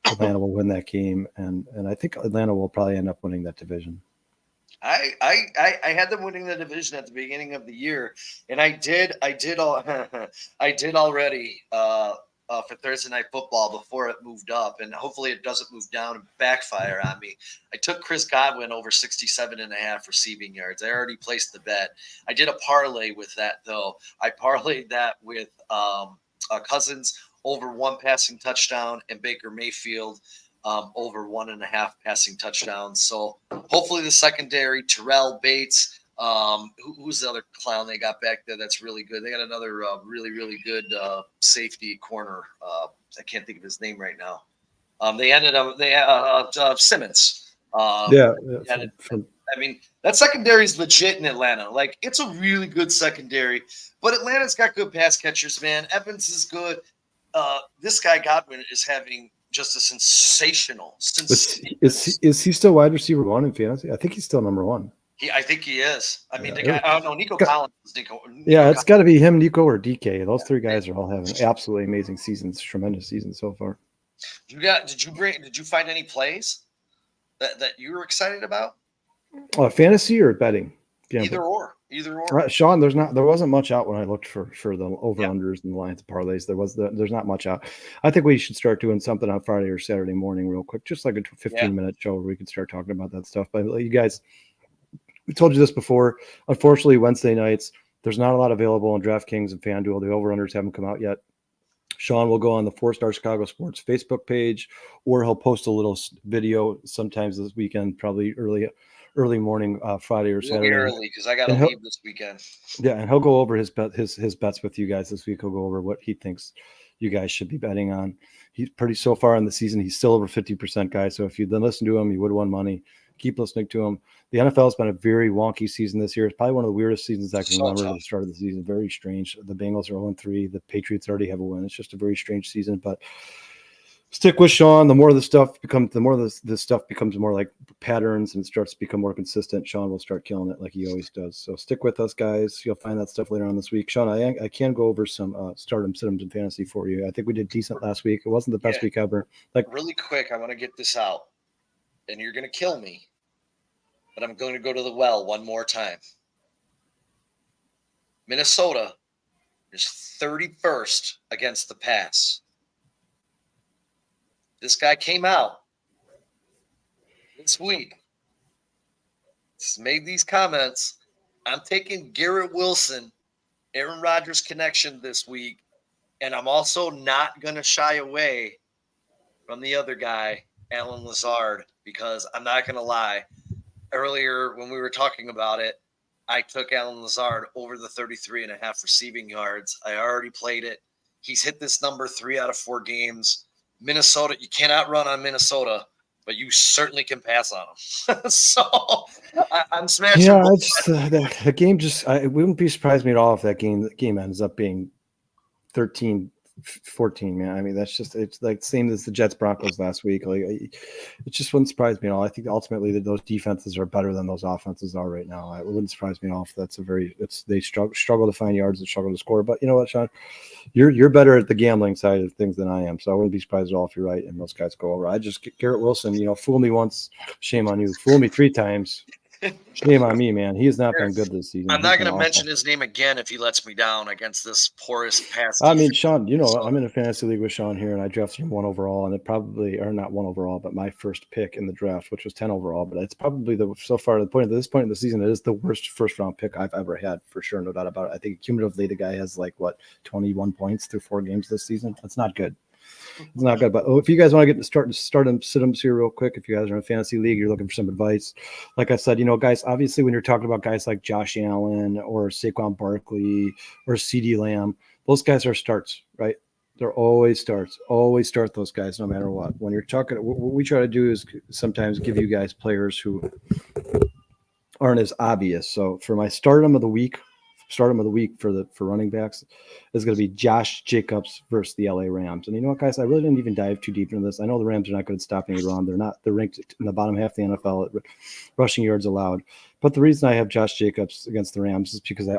Atlanta will win that game, and I think Atlanta will probably end up winning that division. I had them winning the division at the beginning of the year, and I did already for Thursday Night Football before it moved up, and hopefully it doesn't move down and backfire on me. I took Chris Godwin over 67.5 receiving yards. I already placed the bet. I did a parlay with that though. I parlayed that with Cousins over 1 passing touchdown and Baker Mayfield over 1.5 passing touchdowns. So hopefully the secondary, Terrell Bates, who's the other clown they got back there that's really good? They got another really, really good safety corner. I can't think of his name right now. They had Simmons. I mean, that secondary is legit in Atlanta. Like, it's a really good secondary, but Atlanta's got good pass catchers, man. Evans is good. This guy Godwin is having just a sensational. Is he still wide receiver 1 in fantasy? I think he's still number 1. I think he is. I mean, the guy. I don't know. Nico Collins. It's got to be him, Nico, or DK. Those three guys are all having absolutely amazing seasons, tremendous seasons so far. Did you find any plays that you were excited about? Fantasy or betting? Either or. Sean, there wasn't much out when I looked for the over-unders and the lines of parlays. There's not much out. I think we should start doing something on Friday or Saturday morning real quick, just like a 15-minute show where we can start talking about that stuff. But you guys, we told you this before. Unfortunately, Wednesday nights, there's not a lot available on DraftKings and FanDuel. The over-unders haven't come out yet. Sean will go on the 4-Star Chicago Sports Facebook page, or he'll post a little video sometimes this weekend, probably early morning, Friday or Saturday. Early because I got to leave this weekend. Yeah, and he'll go over his bets with you guys this week. He'll go over what he thinks you guys should be betting on. He's pretty so far in the season. He's still over 50% guy. So if you'd listen to him, you would have won money. Keep listening to him. The NFL has been a very wonky season this year. It's probably one of the weirdest seasons I can remember at the start of the season. Very strange. The Bengals are 0-3. The Patriots already have a win. It's just a very strange season. But stick with Sean. The more this stuff becomes more like patterns and starts to become more consistent, Sean will start killing it like he always does. So stick with us, guys. You'll find that stuff later on this week. Sean, I can go over some stardom, sit-ems, and fantasy for you. I think we did decent last week. It wasn't the best week ever. Like really quick, I want to get this out, and you're going to kill me, but I'm going to go to the well one more time. Minnesota is 31st against the pass. This guy came out this week, made these comments. I'm taking Garrett Wilson, Aaron Rodgers connection this week, and I'm also not going to shy away from the other guy, Alan Lazard, because I'm not going to lie. Earlier when we were talking about it, I took Alan Lazard over the 33.5 receiving yards. I already played it. He's hit this number 3 out of 4 games. Minnesota, you cannot run on Minnesota, but you certainly can pass on them. So I'm smashing. Yeah, the game it wouldn't be surprised me at all if that game ends up being 13-14, man. I mean, it's like same as the Jets Broncos last week. Like, it just wouldn't surprise me at all. I think ultimately that those defenses are better than those offenses are right now. It wouldn't surprise me at all if they struggle to find yards and struggle to score. But you know what, Sean, you're better at the gambling side of things than I am. So I wouldn't be surprised at all if you're right and those guys go over. Garrett Wilson, fool me once, shame on you. Fool me 3 times. Shame on me, man. He has not been good this season. I'm not going to mention his name again if he lets me down against this porous pass. I mean, Sean, I'm in a fantasy league with Sean here, and I drafted him 1 overall, and it probably, or not 1 overall, but my first pick in the draft, which was 10 overall. But it's probably so far at this point in the season, it is the worst first round pick I've ever had, for sure, no doubt about it. I think cumulatively the guy has 21 points through 4 games this season. That's not good. It's not good. But if you guys want to get to start sit-ems here real quick, if you guys are in a fantasy league, you're looking for some advice. Like I said, guys, obviously when you're talking about guys like Josh Allen or Saquon Barkley or CeeDee Lamb, those guys are starts, right? They're always starts. Always start those guys no matter what. When you're talking, what we try to do is sometimes give you guys players who aren't as obvious. So for my stardom of the week for running backs is going to be Josh Jacobs versus the LA Rams. And you know what, guys? I really didn't even dive too deep into this. I know the Rams are not good at stopping the run. They're ranked in the bottom half of the NFL at rushing yards allowed. But the reason I have Josh Jacobs against the Rams is because I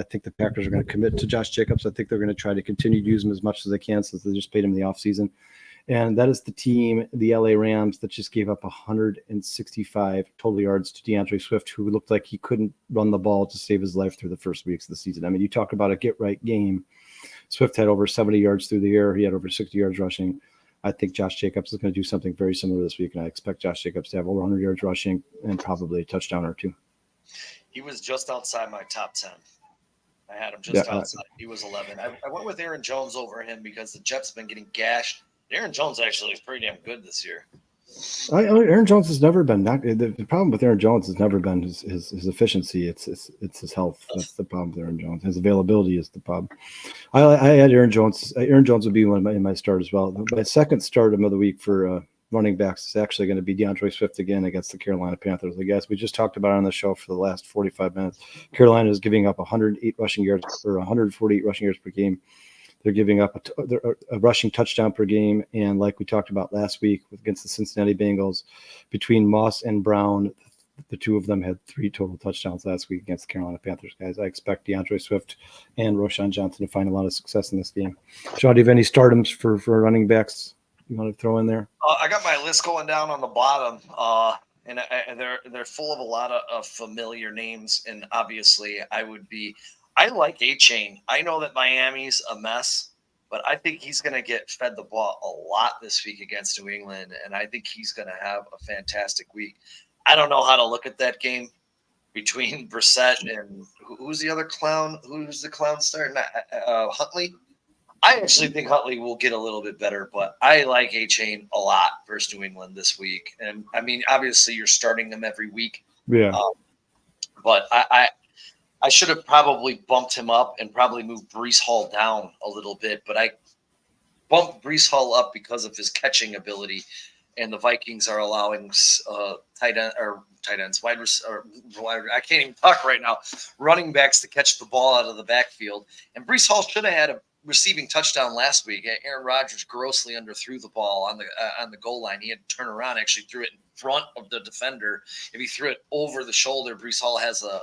think the Packers are going to commit to Josh Jacobs. I think they're going to try to continue to use him as much as they can since they just paid him in the offseason. And that is the team, the LA Rams, that just gave up 165 total yards to DeAndre Swift, who looked like he couldn't run the ball to save his life through the first weeks of the season. I mean, you talk about a get-right game. Swift had over 70 yards through the air. He had over 60 yards rushing. I think Josh Jacobs is going to do something very similar this week, and I expect Josh Jacobs to have over 100 yards rushing and probably a touchdown or two. He was just outside my top 10. I had him just outside. He was 11. I went with Aaron Jones over him because the Jets have been getting gashed. Aaron Jones actually is pretty damn good this year. Aaron Jones has never been the problem with Aaron Jones has never been his efficiency. It's his health. That's the problem with Aaron Jones. His availability is the problem. I had Aaron Jones. Aaron Jones would be one of my start as well. My second stardom of the week for running backs is actually going to be DeAndre Swift again against the Carolina Panthers. I guess we just talked about it on the show for the last 45 minutes. Carolina is giving up 108 rushing yards or 148 rushing yards per game. They're giving up a rushing touchdown per game. And like we talked about last week against the Cincinnati Bengals, between Moss and Brown, the two of them had 3 total touchdowns last week against the Carolina Panthers, guys. I expect DeAndre Swift and Roschon Johnson to find a lot of success in this game. Sean, do you have any stardoms for running backs you want to throw in there? I got my list going down on the bottom, and they're full of a lot of familiar names. And obviously, I like A-Chain. I know that Miami's a mess, but I think he's going to get fed the ball a lot this week against New England, and I think he's going to have a fantastic week. I don't know how to look at that game between Brissett and who's the other clown? Who's the clown starting? Huntley. I actually think Huntley will get a little bit better, but I like A-Chain a lot versus New England this week. And, I mean, obviously you're starting them every week. Yeah. But I should have probably bumped him up and probably moved Breece Hall down a little bit, but I bumped Breece Hall up because of his catching ability, and the Vikings are allowing tight ends, I can't even talk right now, running backs to catch the ball out of the backfield. And Breece Hall should have had a receiving touchdown last week. Aaron Rodgers grossly underthrew the ball on the goal line. He had to turn around, actually threw it in front of the defender. If he threw it over the shoulder, Breece Hall had a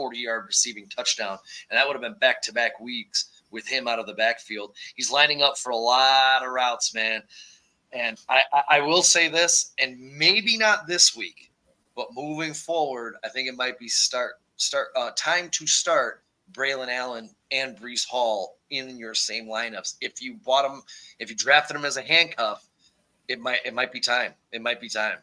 40-yard receiving touchdown, and that would have been back-to-back weeks with him out of the backfield. He's lining up for a lot of routes, man. And I will say this, and maybe not this week, but moving forward, I think it might be time to start Braylon Allen and Breece Hall in your same lineups. If you drafted them as a handcuff, it might be time. It might be time.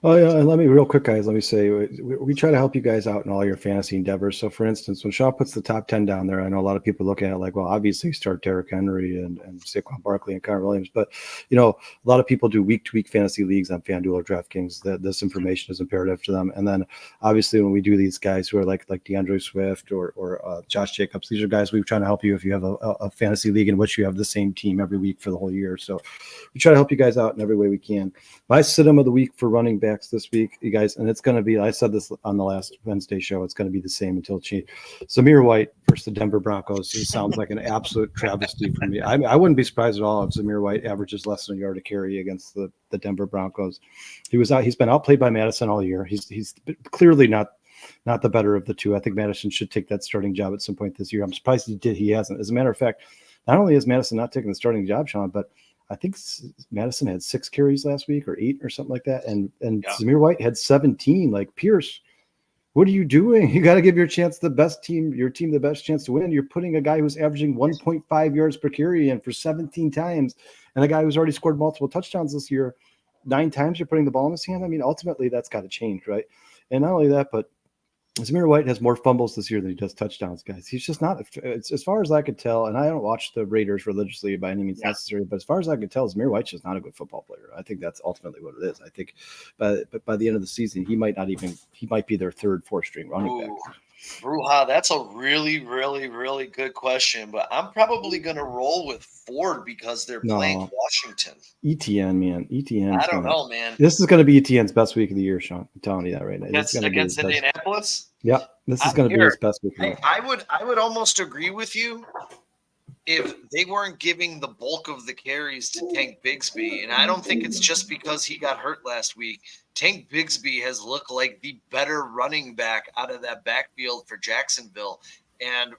Oh yeah, and let me say we try to help you guys out in all your fantasy endeavors. So for instance, when Shaw puts the top 10 down there, I know a lot of people look at it like, well, obviously start Derrick Henry and Saquon Barkley and Connor Williams, but a lot of people do week-to-week fantasy leagues on FanDuel or DraftKings. That this information is imperative to them. And then obviously when we do these guys who are like DeAndre Swift or Josh Jacobs, these are guys we're trying to help you if you have a fantasy league in which you have the same team every week for the whole year. So we try to help you guys out in every way we can. My sit-em of the week for running backs this week, you guys, and it's going to be, I said this on the last Wednesday show, it's going to be the same until it changes. Zamir White versus the Denver Broncos. It sounds like an absolute travesty for me. I wouldn't be surprised at all if Zamir White averages less than a yard a carry against the Denver Broncos. He's been outplayed by Madison all year. He's clearly not the better of the two. I think Madison should take that starting job at some point this year. I'm surprised he hasn't. As a matter of fact, not only is Madison not taking the starting job, Sean, but I think Madison had 6 carries last week or 8 or something like that. And Zamir White had 17. Like, Pierce, what are you doing? You got to give your team the best chance to win. You're putting a guy who's averaging 1.5 yards per carry in for 17 times, and a guy who's already scored multiple touchdowns this year 9 times. You're putting the ball in his hand. I mean, ultimately that's got to change, right? And not only that, but Zamir White has more fumbles this year than he does touchdowns, guys. He's just not, as far as I could tell, and I don't watch the Raiders religiously by any means necessary, but as far as I could tell, Zamir White's just not a good football player. I think that's ultimately what it is. I think but by the end of the season, he might be their 3rd, 4th string running back. Bruja, that's a really, really, really good question, but I'm probably going to roll with Ford because they're playing No, Washington. ETN, man. I ETN's don't gonna. know, man. This is gonna be ETN's best week of the year, Sean. I'm telling you that right now. This is Against gonna be his against best. Indianapolis? Yeah, this is gonna be Here, his best week of the year. I would almost agree with you if they weren't giving the bulk of the carries to Tank Bigsby, and I don't think it's just because he got hurt last week. Tank Bigsby has looked like the better running back out of that backfield for Jacksonville, and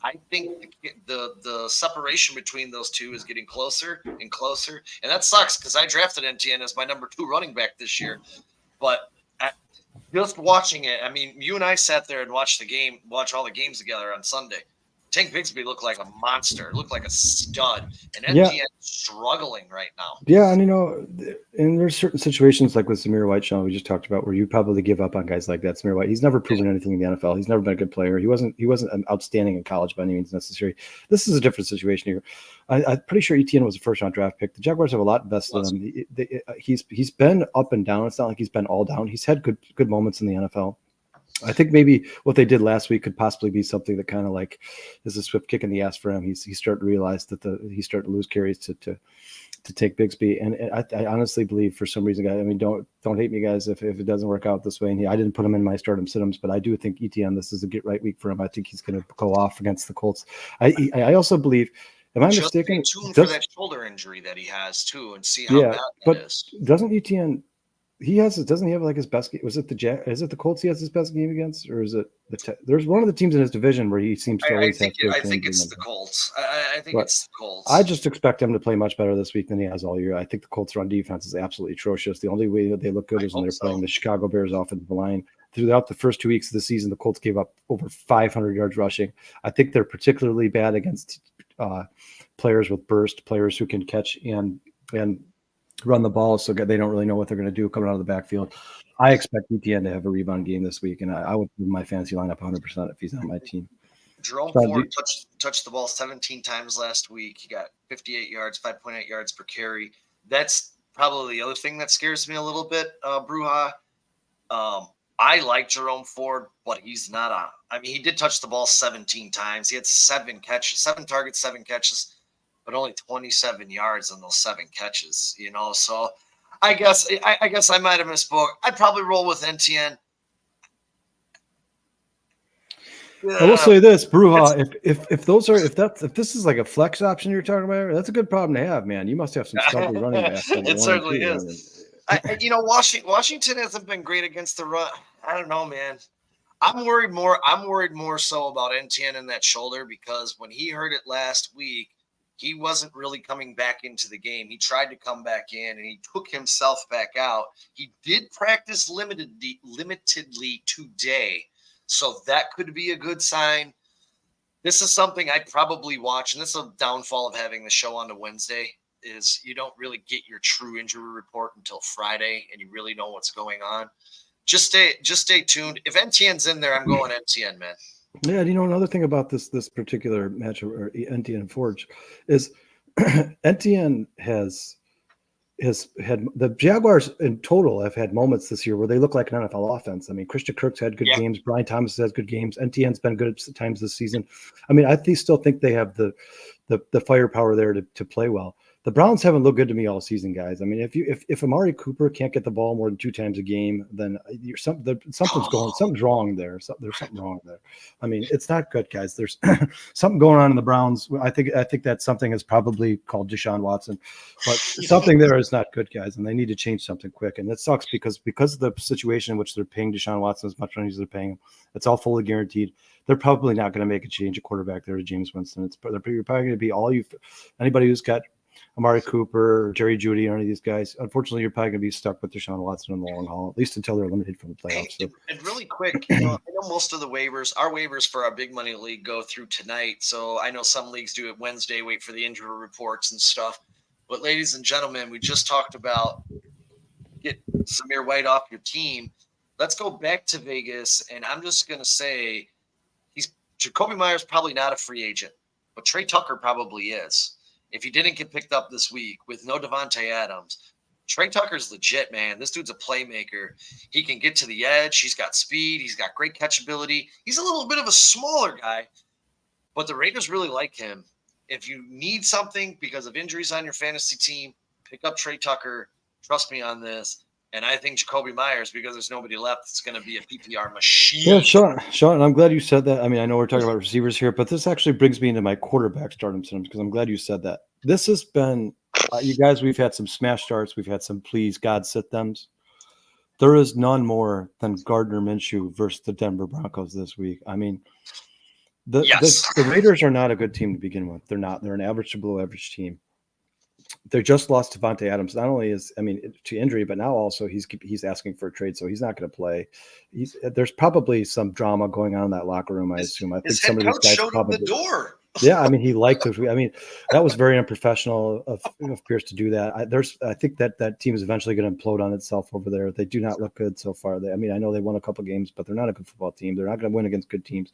I think the separation between those two is getting closer and closer, and that sucks because I drafted NTN as my number 2 running back this year, but just watching it, I mean, you and I sat there and watched all the games together on Sunday. Tank Bigsby looked like a monster, looked like a stud, and Yeah, MTN struggling right now. yeah, and and there's certain situations like with Zamir White, Sean, we just talked about, where you probably give up on guys like that. Zamir White, he's never proven anything in the NFL. He's never been a good player. He wasn't an outstanding in college by any means necessary. This is a different situation here. I'm pretty sure Etienne was a first round draft pick. The Jaguars have a lot invested in him. He's been up and down. It's not like he's been all down. He's had good moments in the NFL. I think maybe what they did last week could possibly be something that kind of like is a swift kick in the ass for him. He's starting to realize that he started to lose carries to take Bigsby, and I honestly believe for some reason, guys. I mean, don't hate me, guys, if it doesn't work out this way. And I didn't put him in my stardom situms, but I do think ETN, this is a get right week for him. I think he's going to go off against the Colts. I also believe. Am I mistaken? Stay tuned for that shoulder injury that he has too, and see how bad but that is. doesn't ETN? Doesn't he have like his best game? Was it is it the Colts he has his best game against, or is it there's one of the teams in his division where he seems to always have I think it's the Colts. I think it's the Colts. I just expect him to play much better this week than he has all year. I think the Colts run defense is absolutely atrocious. The only way that they look good is when they're playing the Chicago Bears offensive line. Throughout the first 2 weeks of the season, the Colts gave up over 500 yards rushing. I think they're particularly bad against players with burst, players who can catch and run the ball, so they don't really know what they're going to do coming out of the backfield. I expect ETN to have a rebound game this week, and I would move my fantasy lineup 100% if he's on my team. Jerome Ford touched the ball 17 times last week. He got 58 yards, 5.8 yards per carry. That's probably the other thing that scares me a little bit, Bruja. I like Jerome Ford, but he's not I mean, he did touch the ball 17 times. He had 7 targets, 7 catches, but only 27 yards on those 7 catches, So I guess I might have misspoke. I'd probably roll with NTN. I will say this, Bruja, if this is like a flex option you're talking about, that's a good problem to have, man. You must have some stubborn running backs. It certainly is. Washington hasn't been great against the run. I don't know, man. I'm worried more so about NTN and that shoulder, because when he hurt it last week, he wasn't really coming back into the game. He tried to come back in, and he took himself back out. He did practice limitedly today, so that could be a good sign. This is something I'd probably watch, and this is a downfall of having the show on a Wednesday, is you don't really get your true injury report until Friday, and you really know what's going on. Just stay tuned. If NTN's in there, I'm going NTN, man. Yeah, another thing about this particular matchup, or NTN and Forge, is NTN has had the Jaguars in total have had moments this year where they look like an NFL offense. I mean, Christian Kirk's had good games. Brian Thomas has good games. NTN's been good at times this season. I mean, I still think they have the firepower there to play well. The Browns haven't looked good to me all season, guys. I mean, if Amari Cooper can't get the ball more than 2 times a game, then something's wrong there. There's something wrong there. I mean, it's not good, guys. There's something going on in the Browns. I think that something is probably called Deshaun Watson, but something there is not good, guys, and they need to change something quick. And it sucks because of the situation in which they're paying Deshaun Watson as much money as they're paying him. It's all fully guaranteed. They're probably not going to make a change at quarterback there to James Winston. You're probably going to be anybody who's got Amari Cooper, Jerry Jeudy, or any of these guys. Unfortunately, you're probably going to be stuck with Deshaun Watson in the long haul, at least until they're eliminated from the playoffs. So. And really quick, I know most of our waivers for our big money league go through tonight. So I know some leagues do it Wednesday, wait for the injury reports and stuff. But ladies and gentlemen, we just talked about get Zamir White off your team. Let's go back to Vegas, and I'm just going to say Jacoby Myers probably not a free agent, but Trey Tucker probably is. If he didn't get picked up this week with no Devontae Adams, Trey Tucker's legit, man. This dude's a playmaker. He can get to the edge. He's got speed. He's got great catchability. He's a little bit of a smaller guy, but the Raiders really like him. If you need something because of injuries on your fantasy team, pick up Trey Tucker. Trust me on this. And I think Jacoby Myers, because there's nobody left, it's going to be a PPR machine. Yeah, Sean, I'm glad you said that. I mean, I know we're talking about receivers here, but this actually brings me into my quarterback stardom syndrome because I'm glad you said that. This has been, you guys, we've had some smash starts. We've had some please God sit thems. There is none more than Gardner Minshew versus the Denver Broncos this week. I mean, the Raiders are not a good team to begin with. They're not. They're an average to below average team. They just lost Devontae Adams. Not only to injury, but now also he's asking for a trade, so he's not going to play. There's probably some drama going on in that locker room. I assume. I think some of these guys showed probably him the door. Yeah, I mean, he liked it. I mean, that was very unprofessional of Pierce to do that. I think that team is eventually going to implode on itself over there. They do not look good so far. I know they won a couple games, but they're not a good football team. They're not going to win against good teams.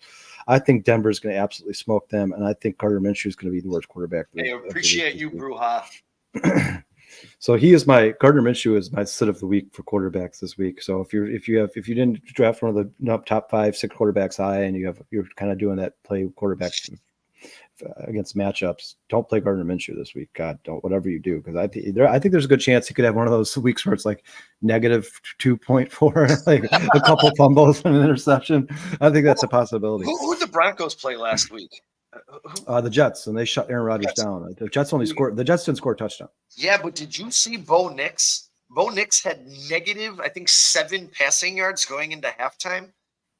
I think Denver is going to absolutely smoke them, and I think Gardner Minshew is going to be the worst quarterback. I appreciate you, Bruja. So Gardner Minshew is my sit of the week for quarterbacks this week. So if you didn't draft one of the top 5-6 quarterbacks high, and you're kind of doing that play quarterback against matchups, don't play Gardner Minshew this week. God, don't, whatever you do, because I think there's a good chance he could have one of those weeks where it's like negative 2.4, like a couple fumbles and an interception. I think that's a possibility. Who did the Broncos play last week? The Jets, and they shut Aaron Rodgers down. The Jets didn't score a touchdown. Yeah, but did you see Bo Nix? Bo Nix had negative, I think, 7 passing yards going into halftime.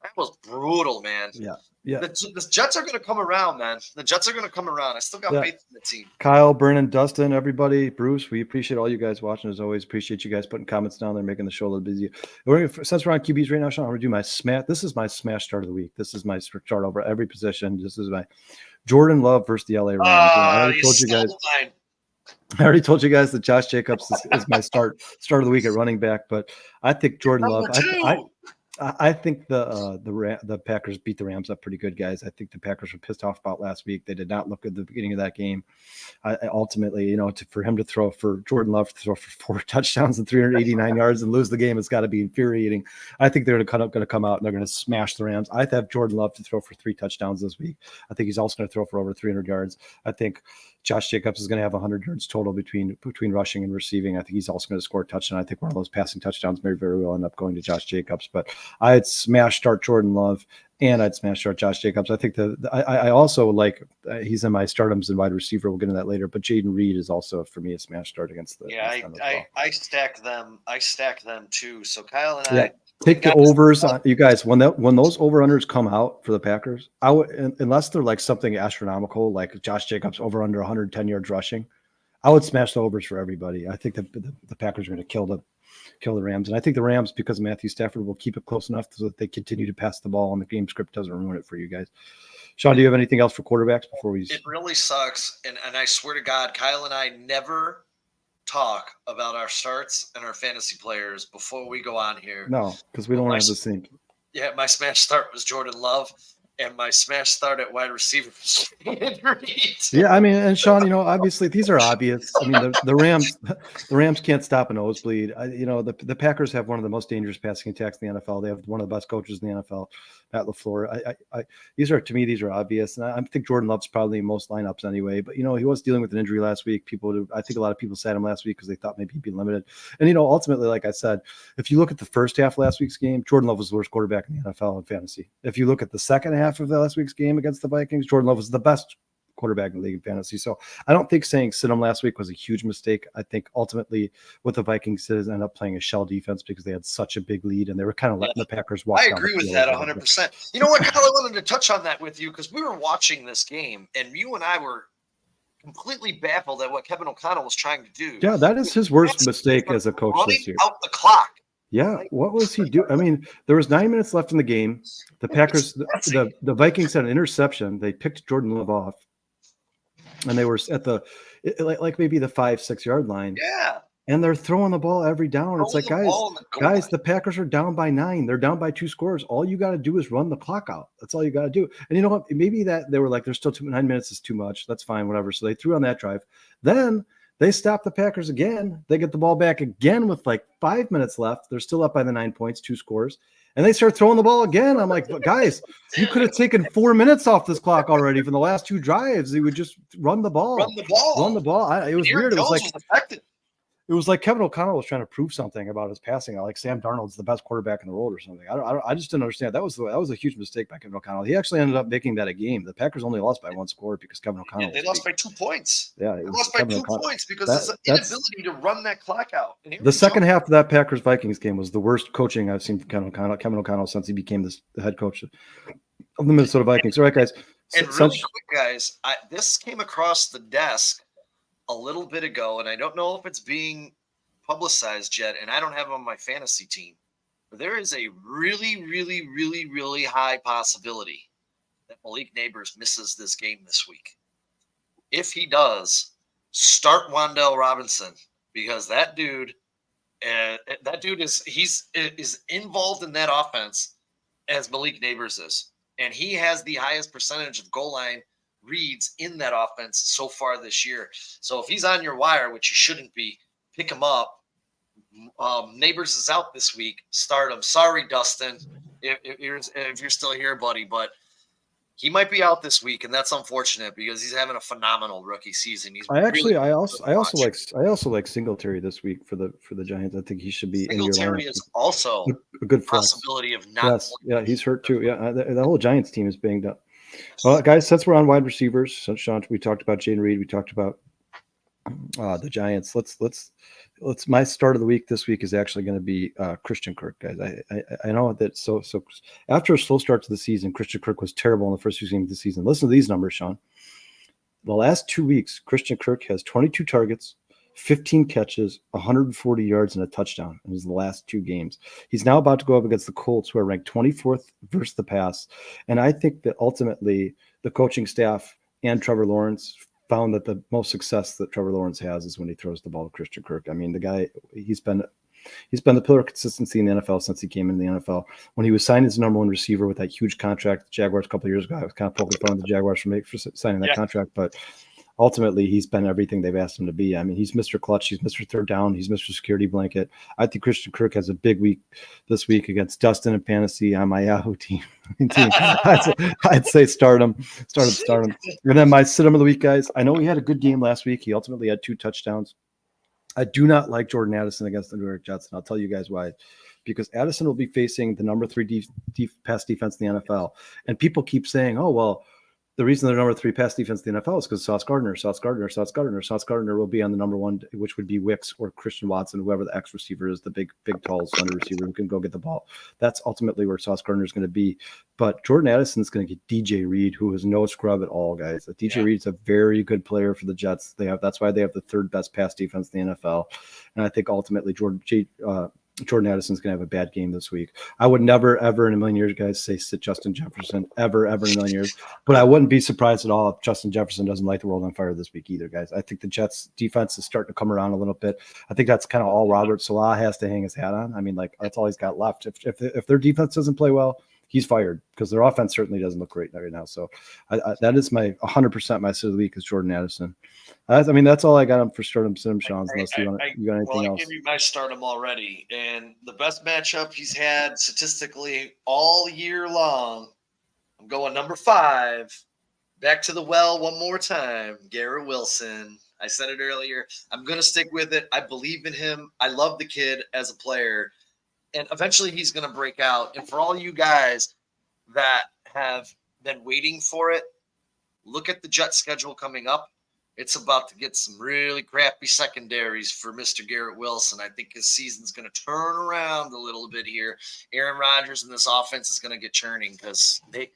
That was brutal, man. Yeah. The Jets are going to come around, man. The Jets are going to come around. I still got faith in the team. Kyle, Brennan, Dustin, everybody, Bruce, we appreciate all you guys watching as always. Appreciate you guys putting comments down there, making the show a little busy. Since we're on QBs right now, Sean, I'm going to do my smash. This is my smash start of the week. This is my start over every position. This is my Jordan Love versus the LA Rams. I already told you guys that Josh Jacobs is my start of the week at running back, but I think Jordan Love. I think the Packers beat the Rams up pretty good, guys. I think the Packers were pissed off about last week. They did not look good at the beginning of that game. Ultimately, for Jordan Love to throw for 4 touchdowns and 389 yards and lose the game, it's got to be infuriating. I think they're going to come out and they're going to smash the Rams. I have Jordan Love to throw for 3 touchdowns this week. I think he's also going to throw for over 300 yards. I think Josh Jacobs is going to have 100 yards total between rushing and receiving. I think he's also going to score a touchdown. I think one of those passing touchdowns may very well end up going to Josh Jacobs. But I'd smash start Jordan Love and I'd smash start Josh Jacobs. I think I also like he's in my stardoms and wide receiver. We'll get into that later. But Jaden Reed is also for me a smash start against the. Yeah, I stack them. I stack them too. So Kyle and I. Take the overs on you guys when those over-unders come out for the Packers. I would, unless they're like something astronomical, like Josh Jacobs over under 110 yards rushing, I would smash the overs for everybody. I think the Packers are going to kill the Rams, and I think the Rams, because of Matthew Stafford, will keep it close enough so that they continue to pass the ball and the game script doesn't ruin it for you guys. Sean, do you have anything else for quarterbacks before we? It really sucks, and I swear to God, Kyle and I never talk about our starts and our fantasy players before we go on here. No, because we don't have the same. Yeah, my smash start was Jordan Love, and my smash start at wide receiver was Jaden Reed. Yeah, I mean, and Sean, obviously these are obvious. I mean, the Rams can't stop a nosebleed. The Packers have one of the most dangerous passing attacks in the NFL. They have one of the best coaches in the NFL, Matt LaFleur. These are obvious, and I think Jordan Love's probably in most lineups anyway. But he was dealing with an injury last week. I think a lot of people sat him last week because they thought maybe he'd be limited. And ultimately, like I said, if you look at the first half of last week's game, Jordan Love was the worst quarterback in the NFL in fantasy. If you look at the second half of the last week's game against the Vikings, Jordan Love was the best quarterback in the league in fantasy. So I don't think saying sit him last week was a huge mistake. I think ultimately what the Vikings did is end up playing a shell defense because they had such a big lead and they were kind of letting the Packers walk. I agree with that 100%. You know what, Kyle, I wanted to touch on that with you because we were watching this game and you and I were completely baffled at what Kevin O'Connell was trying to do. Yeah, that is his worst mistake as a coach this year. Out the clock. Yeah, what was he doing? I mean, there was 9 minutes left in the game. The Packers, the Vikings had an interception. They picked Jordan Love off, and they were at like maybe the 5-6 yard line. Yeah, and they're throwing the ball every down. It's like, guys, the Packers are down by 9. They're down by 2 scores. All you got to do is run the clock out. That's all you got to do. And you know what? Maybe that they were like, there's still 9 minutes is too much. That's fine, whatever. So they threw on that drive. Then They stop the Packers again. They get the ball back again with like 5 minutes left. They're still up by the 9 points, 2 scores. And they start throwing the ball again. I'm like, guys, you could have taken 4 minutes off this clock already from the last 2 drives. They would just run the ball. Run the ball. It was weird. Jones was affected. It was like Kevin O'Connell was trying to prove something about his passing. Like Sam Darnold's the best quarterback in the world or something. I just didn't understand. That was a huge mistake by Kevin O'Connell. He actually ended up making that a game. The Packers only lost by 1 score because Kevin O'Connell. Yeah, they lost by 2 points. Yeah, they lost by 2 points because there's an inability to run that clock out. The second half of that Packers-Vikings game was the worst coaching I've seen from Kevin O'Connell since he became the head coach of the Minnesota Vikings. All right, guys. And really quick, guys, this came across the desk a little bit ago, and I don't know if it's being publicized yet, and I don't have it on my fantasy team. But there is a really, really, really, really high possibility that Malik Neighbors misses this game this week. If he does, start Wan'Dale Robinson, because that dude is involved in that offense as Malik Neighbors is, and he has the highest percentage of goal line reads in that offense so far this year. So if he's on your wire, which he shouldn't be, pick him up. Neighbors is out this week. Start him. Sorry, Dustin, if you're still here, buddy, but he might be out this week, and that's unfortunate because he's having a phenomenal rookie season. I also like Singletary this week for the Giants. I think he should be in your lineup. Singletary is also a good possibility of not. Yes, he's hurt too. Yeah, the whole Giants team is banged up. Well, guys, since we're on wide receivers, so Sean, we talked about Jayden Reed. We talked about the Giants. Let's my start of the week this week is actually going to be Christian Kirk, guys. I know that so after a slow start to the season, Christian Kirk was terrible in the first few games of the season. Listen to these numbers, Sean. The last 2 weeks, Christian Kirk has 22 targets, 15 catches, 140 yards, and a touchdown in his last 2 games. He's now about to go up against the Colts, who are ranked 24th versus the pass. And I think that ultimately the coaching staff and Trevor Lawrence found that the most success that Trevor Lawrence has is when he throws the ball to Christian Kirk. I mean, the guy, he's been the pillar of consistency in the NFL since he came into the NFL. When he was signed as number 1 receiver with that huge contract, the Jaguars a couple of years ago, I was kind of poking fun at the Jaguars for signing that contract, but ultimately he's been everything they've asked him to be. I mean, he's Mr. Clutch, he's Mr. Third Down, he's Mr. Security Blanket. I think Christian Kirk has a big week this week against Dustin and Fantasy on my Yahoo team. I'd say start him. And then my sit him of the week, guys. I know he had a good game last week. He ultimately had 2 touchdowns. I do not like Jordan Addison against the New York Jets, and I'll tell you guys why. Because Addison will be facing the number 3 pass defense in the NFL, and people keep saying, "Oh, well, the reason they're number 3 pass defense in the NFL is because Sauce Gardner will be on the number 1, which would be Wicks or Christian Watson, whoever the X receiver is, the big, tall, slender receiver who can go get the ball. That's ultimately where Sauce Gardner is going to be. But Jordan Addison is going to get DJ Reed, who is no scrub at all, guys. DJ Reed's a very good player for the Jets. That's why they have the 3rd best pass defense in the NFL. And I think ultimately Jordan Addison's going to have a bad game this week. I would never, ever in a million years, guys, say sit Justin Jefferson, ever in a million years. But I wouldn't be surprised at all if Justin Jefferson doesn't light the world on fire this week either, guys. I think the Jets defense is starting to come around a little bit. I think that's kind of all Robert Salah has to hang his hat on. I mean, like, that's all he's got left. If their defense doesn't play well, he's fired, because their offense certainly doesn't look great right now. So that is my 100% my sit of the week is Jordan Addison. I mean, that's all I got him for stardom, Sean, unless you got anything else. I gave you my stardom already, and the best matchup he's had statistically all year long. I'm going number 5. Back to the well one more time. Garrett Wilson. I said it earlier. I'm going to stick with it. I believe in him. I love the kid as a player. And eventually he's going to break out. And for all you guys that have been waiting for it, look at the Jets schedule coming up. It's about to get some really crappy secondaries for Mr. Garrett Wilson. I think his season's going to turn around a little bit here. Aaron Rodgers and this offense is going to get churning because they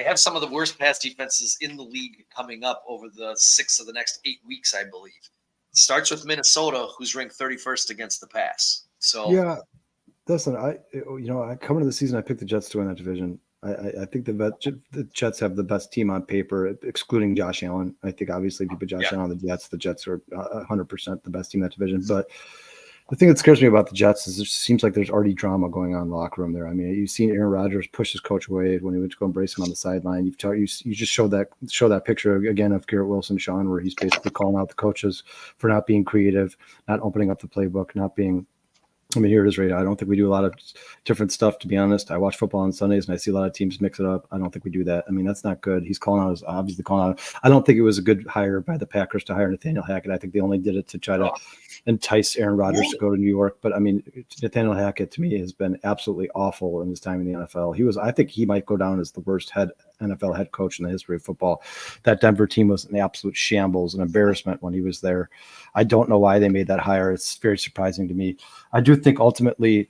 have some of the worst pass defenses in the league coming up over the 6 of the next 8 weeks, I believe. It starts with Minnesota, who's ranked 31st against the pass. So yeah. Listen, coming to the season, I picked the Jets to win that division. I think the Jets have the best team on paper, excluding Josh Allen. I think obviously if you put Josh Allen on the Jets are 100% the best team in that division. But The thing that scares me about the Jets is it seems like there's already drama going on in the locker room there. I mean, you've seen Aaron Rodgers push his coach away when he went to go embrace him on the sideline. You just showed that picture again of Garrett Wilson, Sean, where he's basically calling out the coaches for not being creative, not opening up the playbook, not being. I mean, here it is right now. I don't think we do a lot of different stuff, to be honest. I watch football on Sundays and I see a lot of teams mix it up. I don't think we do that. I mean, that's not good. He's obviously calling out. I don't think it was a good hire by the Packers to hire Nathaniel Hackett. I think they only did it to try to entice Aaron Rodgers to go to New York. But I mean, Nathaniel Hackett to me has been absolutely awful in his time in the NFL. I think he might go down as the worst NFL head coach in the history of football. That Denver team was an absolute shambles, an embarrassment when he was there. I don't know why they made that hire. It's very surprising to me. I do think ultimately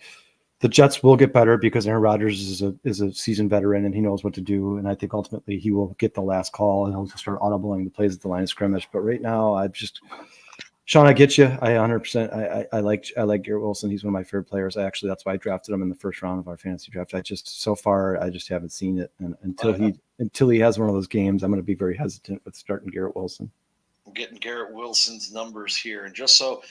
the Jets will get better because Aaron Rodgers is a seasoned veteran and he knows what to do. And I think ultimately he will get the last call and he'll start audibling the plays at the line of scrimmage. But right now, Sean, I get you. I 100%. I like Garrett Wilson. He's one of my favorite players. That's why I drafted him in the first round of our fantasy draft. I just haven't seen it. And until he has one of those games, I'm going to be very hesitant with starting Garrett Wilson. I'm getting Garrett Wilson's numbers here, and just so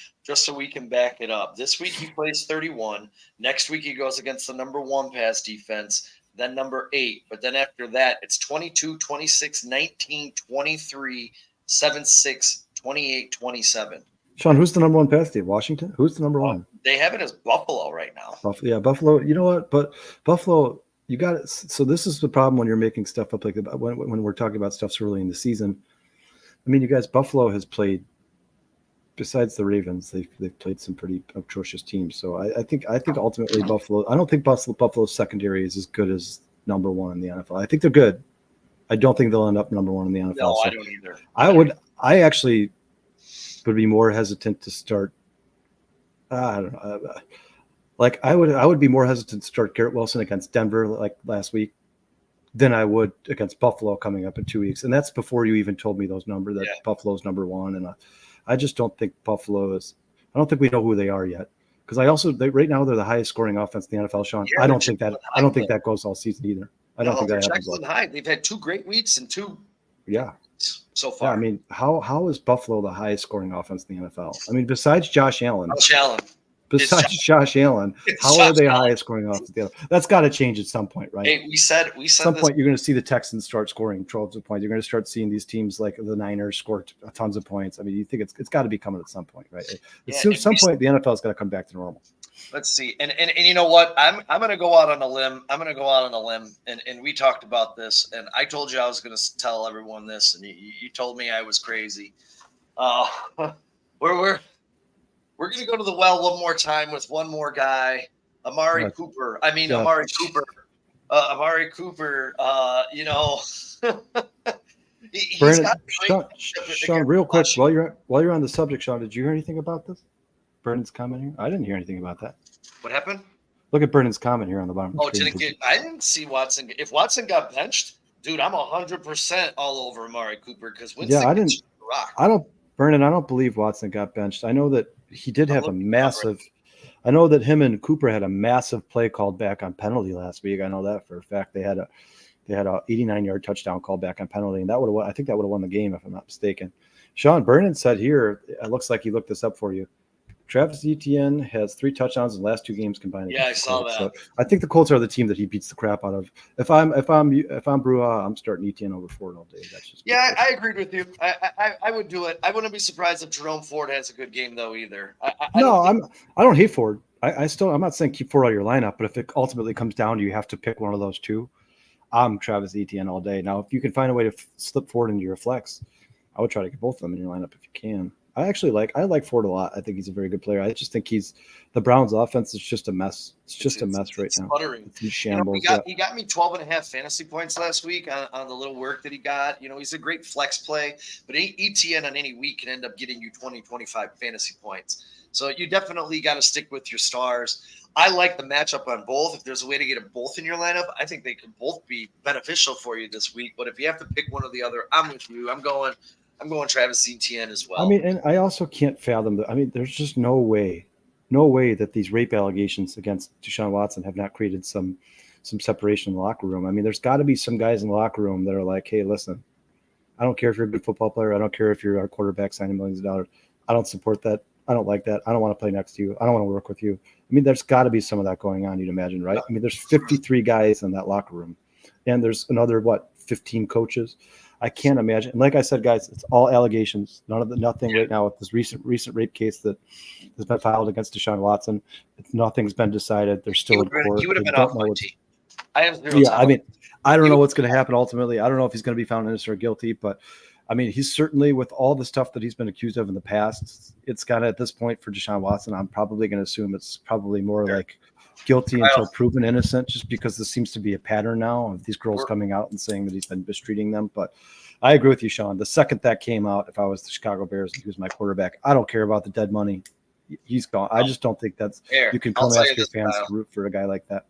we can back it up, this week he plays 31. Next week he goes against the number 1 pass defense, then number 8. But then after that, it's 22, 26, 19, 23, 7, 6, 28, 27. Sean, who's the number 1 pass team? Washington? Who's the number 1? They have it as Buffalo right now. Buffalo. You know what? But Buffalo, you got it. So this is the problem when you're making stuff up like that. When we're talking about stuff so early in the season. I mean, you guys, Buffalo has played, besides the Ravens, they've played some pretty atrocious teams. So I think ultimately Buffalo, I don't think Buffalo's secondary is as good as number 1 in the NFL. I think they're good. I don't think they'll end up number 1 in the NFL. No, I don't either. I actually would be more hesitant to start. I don't know. I would be more hesitant to start Garrett Wilson against Denver like last week than I would against Buffalo coming up in 2 weeks. And that's before you even told me those numbers, that Buffalo's number 1. And I just don't think Buffalo is – I don't think we know who they are yet. Because right now they're the highest scoring offense in the NFL, Sean. Yeah, I don't think that goes all season either. I don't think that happens. They've had 2 great weeks and 2 so far. Yeah, I mean, how is Buffalo the highest scoring offense in the NFL? I mean, besides Josh Allen. Josh Allen, how are they highest scoring off the field? That's got to change at some point, right? Hey, we said at some point you're going to see the Texans start scoring 12 points. You're going to start seeing these teams like the Niners score tons of points. I mean, you think it's got to be coming at some point, right? At some point, the NFL's got to come back to normal. Let's see, and you know what? I'm going to go out on a limb. And we talked about this, and I told you I was going to tell everyone this, and you told me I was crazy. We're going to go to the well one more time with one more guy, Amari Cooper. Amari Cooper, Sean, real quick, while you're on the subject, Sean, did you hear anything about this? Brandon's comment here? I didn't hear anything about that. What happened? Look at Brandon's comment here on the bottom. I didn't see Watson. If Watson got benched, dude, I'm 100% all over Amari Cooper because Winston gets rocked. Brandon, I don't believe Watson got benched. I know that he did have I know that him and Cooper had a massive play called back on penalty last week. I know that for a fact. They had a 89-yard touchdown called back on penalty, and I think that would have won the game if I'm not mistaken. Sean Brennan said here, it looks like he looked this up for you. Travis Etienne has 3 touchdowns in the last 2 games combined. Yeah, I saw that. So I think the Colts are the team that he beats the crap out of. If I'm Brua, I'm starting Etienne over Ford all day. That's just I agreed with you. I would do it. I wouldn't be surprised if Jerome Ford has a good game though either. I don't hate Ford. I'm not saying keep Ford out of your lineup, but if it ultimately comes down to you have to pick one of those 2, I'm Travis Etienne all day. Now, if you can find a way to slip Ford into your flex, I would try to get both of them in your lineup if you can. I like Ford a lot. I think he's a very good player. I just think the Browns offense is just a mess. It's just a mess right now. It's shambles. He got me 12.5 fantasy points last week on the little work that he got. He's a great flex play, but ETN on any week can end up getting you 20, 25 fantasy points. So you definitely got to stick with your stars. I like the matchup on both. If there's a way to get them both in your lineup, I think they could both be beneficial for you this week. But if you have to pick one or the other, I'm with you. I'm going Travis Etienne as well. I mean, and I also can't fathom that. I mean, there's just no way that these rape allegations against Deshaun Watson have not created some separation in the locker room. I mean, there's got to be some guys in the locker room that are like, hey, listen, I don't care if you're a good football player. I don't care if you're our quarterback signing millions of dollars. I don't support that. I don't like that. I don't want to play next to you. I don't want to work with you. I mean, there's got to be some of that going on, you'd imagine, right? I mean, there's 53 guys in that locker room, and there's another, 15 coaches. I can't imagine. And like I said, guys, it's all allegations. Nothing right now with this recent rape case that has been filed against Deshaun Watson. Nothing's been decided. They're still in court. He would have They been don't off know my what's. team. I have zero Yeah, time. I mean, I don't know what's going to happen ultimately. I don't know if he's going to be found innocent or guilty, but I mean, he's certainly, with all the stuff that he's been accused of in the past, it's kind of, at this point for Deshaun Watson, I'm probably going to assume it's probably more like guilty until proven innocent, just because this seems to be a pattern now of these girls coming out and saying that he's been mistreating them. But I agree with you, Sean. The second that came out, if I was the Chicago Bears and he was my quarterback, I don't care about the dead money. He's gone. I just don't think that's, you can come ask your fans to root for a guy like that.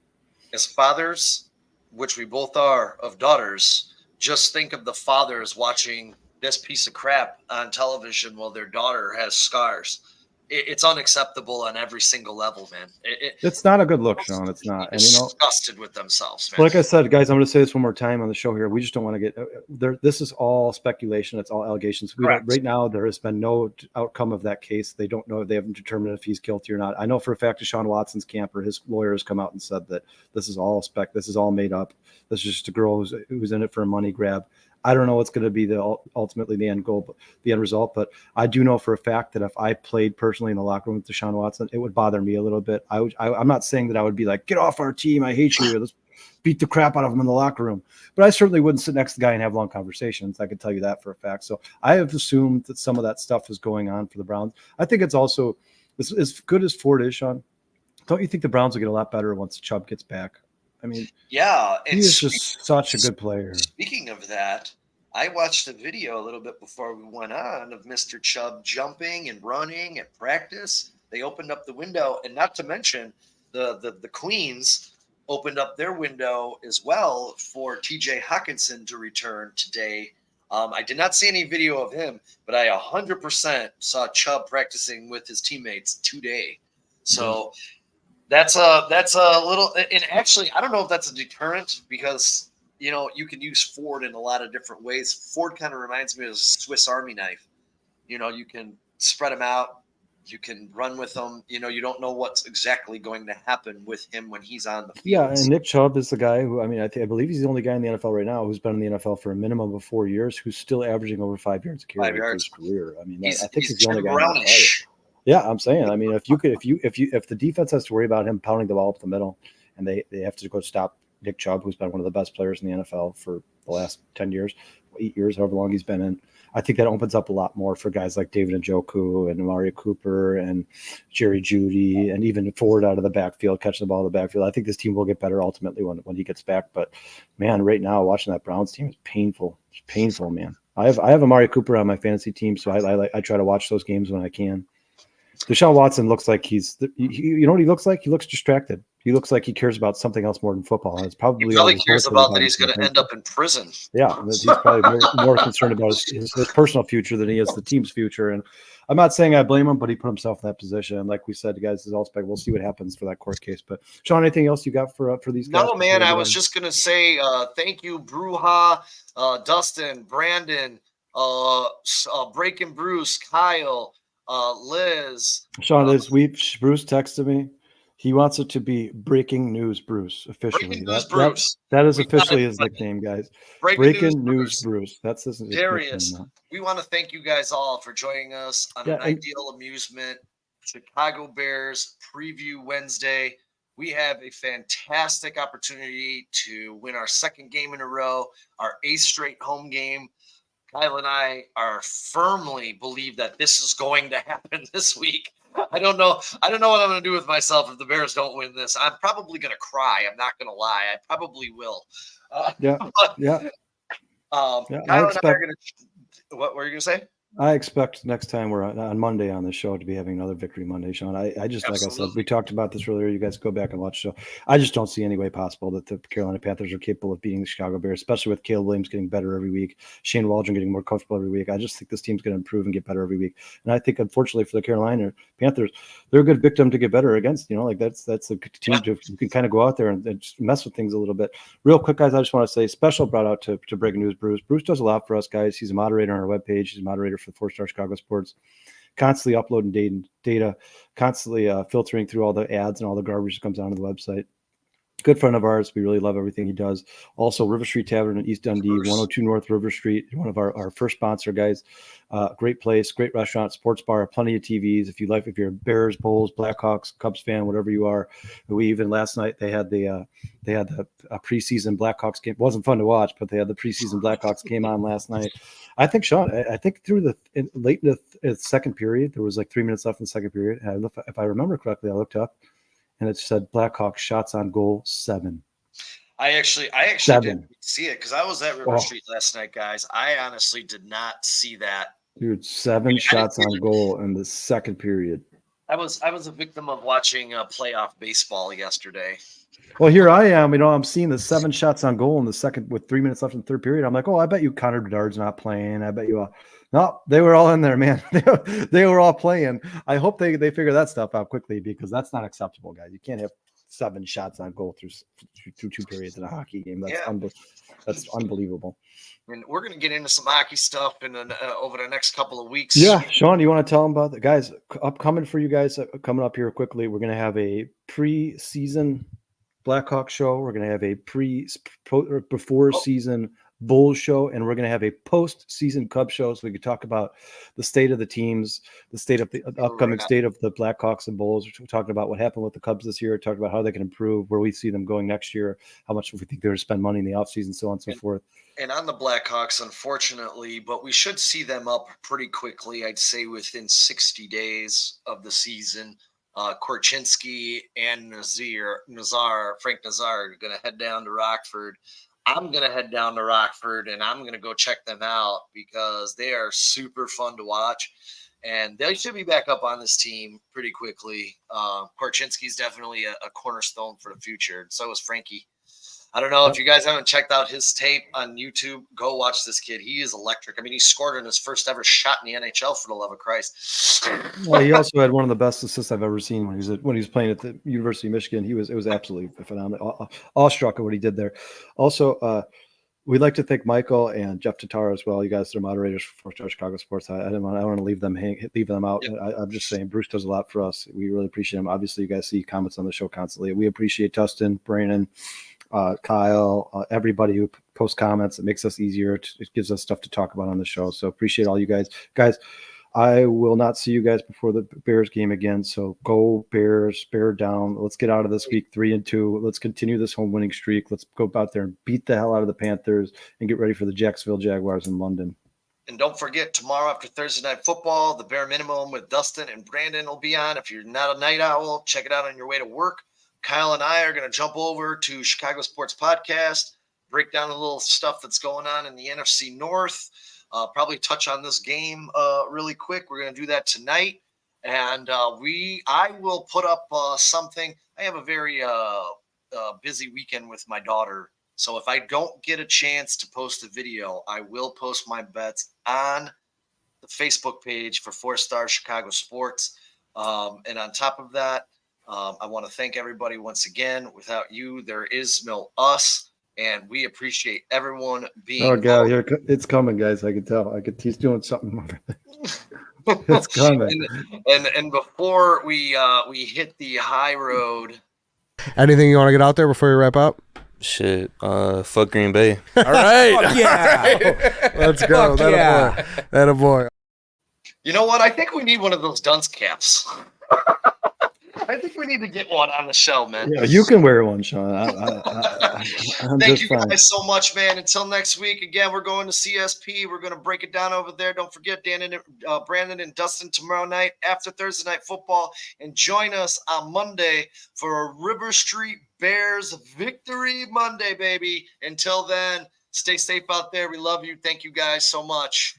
As fathers, which we both are, of daughters, just think of the fathers watching this piece of crap on television while their daughter has scars. It's unacceptable on every single level, man. It's not a good look, Sean. It's not. And disgusted with themselves, man. Like I said, guys, I'm going to say this one more time on the show here. We just don't want to get there. This is all speculation. It's all allegations. Right now, there has been no outcome of that case. They don't know. They haven't determined if he's guilty or not. I know for a fact Deshaun Watson's camp or his lawyers come out and said that this is all This is all made up. This is just a girl who's in it for a money grab. I don't know what's going to be ultimately the end goal, but the end result. But I do know for a fact that if I played personally in the locker room with Deshaun Watson, it would bother me a little bit. I'm not saying that I would be like, get off our team, I hate you, let's beat the crap out of him in the locker room. But I certainly wouldn't sit next to the guy and have long conversations. I can tell you that for a fact. So I have assumed that some of that stuff is going on for the Browns. I think it's also as good as Ford is, Sean. Don't you think the Browns will get a lot better once Chubb gets back? I mean, yeah, he is just such a good player. Speaking of that, I watched a video a little bit before we went on of Mr. Chubb jumping and running at practice. They opened up the window, and not to mention the Queens opened up their window as well for TJ Hawkinson to return today. I did not see any video of him, but I 100% saw Chubb practicing with his teammates today. So that's a little, and actually, I don't know if that's a deterrent because, you can use Ford in a lot of different ways. Ford kind of reminds me of a Swiss Army knife. You can spread them out. You can run with them. You don't know what's exactly going to happen with him when he's on the field. Yeah, and Nick Chubb is the guy who, I believe he's the only guy in the NFL right now who's been in the NFL for a minimum of 4 years, who's still averaging over 5 yards a carry for his career. I think he's the only guy. Brownish. Yeah, I'm saying. If the defense has to worry about him pounding the ball up the middle, and they have to go stop Nick Chubb, who's been one of the best players in the NFL for the last 10 years, 8 years, however long he's been in, I think that opens up a lot more for guys like David Njoku and Amari Cooper and Jerry Jeudy and even Ford out of the backfield, catching the ball in the backfield. I think this team will get better ultimately when he gets back. But, man, right now watching that Browns team is painful. It's painful, man. I have Amari Cooper on my fantasy team, so I try to watch those games when I can. Deshaun Watson looks like you know what he looks like? He looks distracted. He looks like he cares about something else more than football. It's probably he probably cares about that he's going to end up in prison. Yeah, he's probably more concerned about his personal future than he is the team's future. And I'm not saying I blame him, but he put himself in that position. And like we said, guys, is all spec. We'll see what happens for that court case. But Sean, anything else you got for these guys? No, man. I was just going to say thank you, Bruja, Dustin, Brandon, Breaking Bruce, Kyle. Liz. Sean, Bruce texted me. He wants it to be Breaking News Bruce officially. Breaking News Bruce. That is officially his nickname, guys. Breaking News Bruce. That's his Darius. We want to thank you guys all for joining us on an Ideal Amusement Chicago Bears Preview Wednesday. We have a fantastic opportunity to win our second game in a row, our 8th straight home game. Kyle and I are firmly believe that this is going to happen this week. I don't know what I'm going to do with myself if the Bears don't win this. I'm probably going to cry. I'm not going to lie. I probably will. Kyle and I are going to. What were you going to say? I expect next time we're on Monday on the show to be having another Victory Monday, Sean. I just, like I said, we talked about this earlier. You guys go back and watch the show. I just don't see any way possible that the Carolina Panthers are capable of beating the Chicago Bears, especially with Caleb Williams getting better every week, Shane Waldron getting more comfortable every week. I just think this team's going to improve and get better every week. And I think, unfortunately, for the Carolina Panthers, they're a good victim to get better against. That's a team you can kind of go out there and just mess with things a little bit. Real quick, guys, I just want to say special shout out to Breaking News Bruce. Bruce does a lot for us, guys. He's a moderator on our webpage. He's a moderator for the 4-Star Chicago Sports. constantly uploading data, constantly filtering through all the ads and all the garbage that comes onto the website. Good friend of ours. We really love everything he does. Also, River Street Tavern in East Dundee, 102 North River Street, one of our first sponsor guys. Great place, great restaurant, sports bar, plenty of TVs. If you're a Bears, Bulls, Blackhawks, Cubs fan, whatever you are. We even last night they had the preseason Blackhawks game. It wasn't fun to watch, but they had the preseason Blackhawks game on last night. I think, Sean, I think through late in the second period, there was like 3 minutes left in the second period. And if I remember correctly, I looked up and it said Blackhawks shots on goal 7. I actually didn't see it because I was at River Street last night, guys. I honestly did not see that. Dude, 7 shots on goal in the second period. I was a victim of watching playoff baseball yesterday. Well, here I am. I'm seeing the 7 shots on goal in the second with 3 minutes left in the third period. I'm like, I bet you Connor Bedard's not playing. I bet you. No, they were all in there, man. They were all playing. I hope they figure that stuff out quickly because that's not acceptable, guys. You can't have 7 shots on goal through 2 periods in a hockey game. That's unbelievable. And we're going to get into some hockey stuff over the next couple of weeks. Yeah, Sean, you want to tell them about the guys upcoming for you guys coming up here quickly? We're going to have a pre-season Blackhawk show. We're going to have a before season Bulls show, and we're going to have a post-season Cubs show so we can talk about the state of the teams, the state of the upcoming state of the Blackhawks and Bulls. We're talking about what happened with the Cubs this year, talking about how they can improve, where we see them going next year, how much we think they're going to spend money in the offseason, so on and so forth. And on the Blackhawks, unfortunately, but we should see them up pretty quickly, I'd say within 60 days of the season. Korchinski and Frank Nazar are going to head down to Rockford. I'm going to head down to Rockford, and I'm going to go check them out because they are super fun to watch. And they should be back up on this team pretty quickly. Korchinski is definitely a cornerstone for the future. And so is Frankie. I don't know if you guys haven't checked out his tape on YouTube. Go watch this kid. He is electric. I mean, he scored in his first ever shot in the NHL, for the love of Christ. Well, he also had one of the best assists I've ever seen when he was playing at the University of Michigan. It was absolutely phenomenal. Awestruck at what he did there. Also, we'd like to thank Michael and Jeff Tatar as well. You guys are moderators for Chicago Sports. I don't want to leave them out. Yep. I'm just saying Bruce does a lot for us. We really appreciate him. Obviously, you guys see comments on the show constantly. We appreciate Dustin, Brandon, Kyle, everybody who posts comments. It makes us easier. It gives us stuff to talk about on the show. So appreciate all you guys. Guys, I will not see you guys before the Bears game again. So go Bears, bear down. Let's get out of this week 3-2. Let's continue this home winning streak. Let's go out there and beat the hell out of the Panthers and get ready for the Jacksonville Jaguars in London. And don't forget, tomorrow after Thursday Night Football, the Bare Minimum with Dustin and Brandon will be on. If you're not a night owl, check it out on your way to work. Kyle and I are going to jump over to Chicago Sports Podcast, break down a little stuff that's going on in the NFC North, probably touch on this game really quick. We're going to do that tonight. And I will put up something. I have a very busy weekend with my daughter. So if I don't get a chance to post a video, I will post my bets on the Facebook page for 4-Star Chicago Sports. And on top of that, I want to thank everybody once again. Without you, there is no us, and we appreciate everyone being. Oh God, it's coming, guys! I can tell. He's doing something. It's coming. and before we hit the high road, anything you want to get out there before we wrap up? Shit, fuck Green Bay. All right, yeah, right. Let's go. That a boy. You know what? I think we need one of those dunce caps. I think we need to get one on the show, man. Yeah, you can wear one, Sean. Thank you guys so much, man. Until next week, again, we're going to CSP. We're going to break it down over there. Don't forget Brandon and Dustin tomorrow night after Thursday Night Football. And join us on Monday for a River Street Bears Victory Monday, baby. Until then, stay safe out there. We love you. Thank you guys so much.